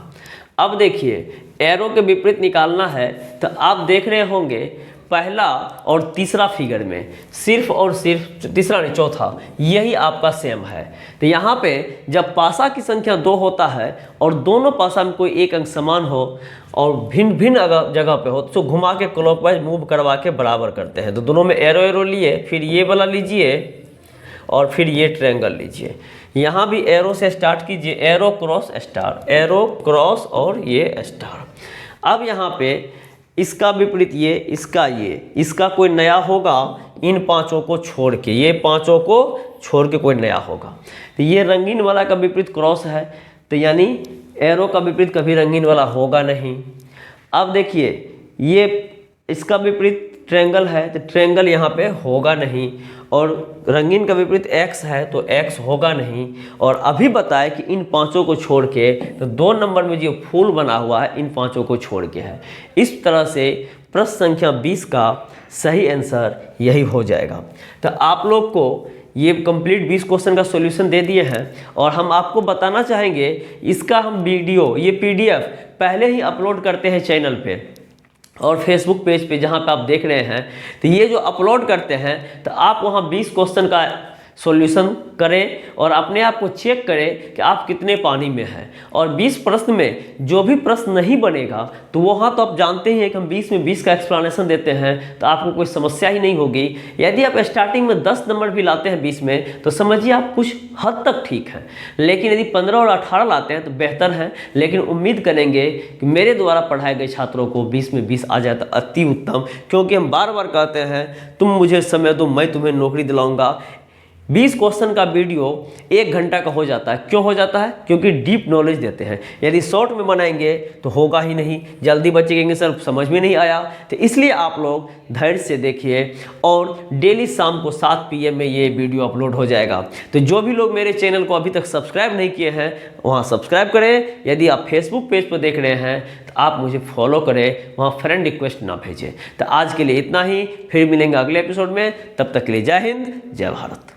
अब देखिए एरो के विपरीत निकालना है तो आप देख रहे होंगे पहला और तीसरा फिगर में सिर्फ और सिर्फ, तीसरा नहीं चौथा, यही आपका सेम है। तो यहाँ पे जब पासा की संख्या 2 होता है और दोनों पासा में कोई एक अंक समान हो और भिन्न भिन्न जगह पे हो तो घुमा के क्लॉकवाइज मूव करवा के बराबर करते हैं। तो दोनों में एरो लिए, फिर ये वाला लीजिए और फिर ये ट्रायंगल लीजिए। यहाँ भी एरो से स्टार्ट कीजिए, arrow cross star, arrow cross और ये स्टार। अब यहाँ पे इसका विपरीत ये, इसका कोई नया होगा इन पांचों को छोड़ के, ये पांचों को छोड़ के कोई नया होगा। तो ये रंगीन वाला का विपरीत क्रॉस है, तो यानी एरो का विपरीत कभी रंगीन वाला होगा नहीं। अब देखिए ये इसका विपरीत ट्रायंगल है तो ट्रायंगल यहाँ पे होगा नहीं, और रंगीन का विपरीत एक्स है तो एक्स होगा नहीं। और अभी बताए कि इन पांचों को छोड़ के, तो 2 नंबर में जो फूल बना हुआ है इन पांचों को छोड़ के है। इस तरह से प्रश्न संख्या 20 का सही आंसर यही हो जाएगा। तो आप लोग को ये कंप्लीट 20 क्वेश्चन का सॉल्यूशन दे दिए हैं और हम आपको बताना चाहेंगे इसका हम वीडियो, ये PDF पहले ही अपलोड करते हैं चैनल पे और फेसबुक पेज पे, जहाँ पे आप देख रहे हैं। तो ये जो अपलोड करते हैं तो आप वहाँ 20 क्वेश्चन का सॉल्यूशन करें और अपने आप को चेक करें कि आप कितने पानी में हैं। और 20 प्रश्न में जो भी प्रश्न नहीं बनेगा तो वहाँ तो आप जानते ही हैं कि हम 20 में 20 का एक्सप्लेनेशन देते हैं, तो आपको कोई समस्या ही नहीं होगी। यदि आप स्टार्टिंग में 10 नंबर भी लाते हैं 20 में तो समझिए आप कुछ हद तक ठीक हैं, लेकिन यदि 15 और 18 लाते हैं तो बेहतर है। लेकिन उम्मीद करेंगे कि मेरे द्वारा पढ़ाए गए छात्रों को 20 में 20 आ जाए तो अति उत्तम, क्योंकि हम बार बार कहते हैं तुम मुझे समय दो मैं तुम्हें नौकरी दिलाऊंगा। 20 क्वेश्चन का वीडियो 1 घंटा का हो जाता है। क्यों हो जाता है? क्योंकि डीप नॉलेज देते हैं। यदि शॉर्ट में बनाएंगे तो होगा ही नहीं, जल्दी बच्चे कहेंगे सर समझ में नहीं आया। तो इसलिए आप लोग धैर्य से देखिए और डेली शाम को 7 PM में ये वीडियो अपलोड हो जाएगा। तो जो भी लोग मेरे चैनल को अभी तक सब्सक्राइब नहीं किए हैं वहाँ सब्सक्राइब करें। यदि आप फेसबुक पेज पर देख रहे हैं तो आप मुझे फॉलो करें, वहाँ फ्रेंड रिक्वेस्ट ना भेजें। तो आज के लिए इतना ही, फिर मिलेंगे अगले एपिसोड में। तब तक के लिए जय हिंद, जय भारत।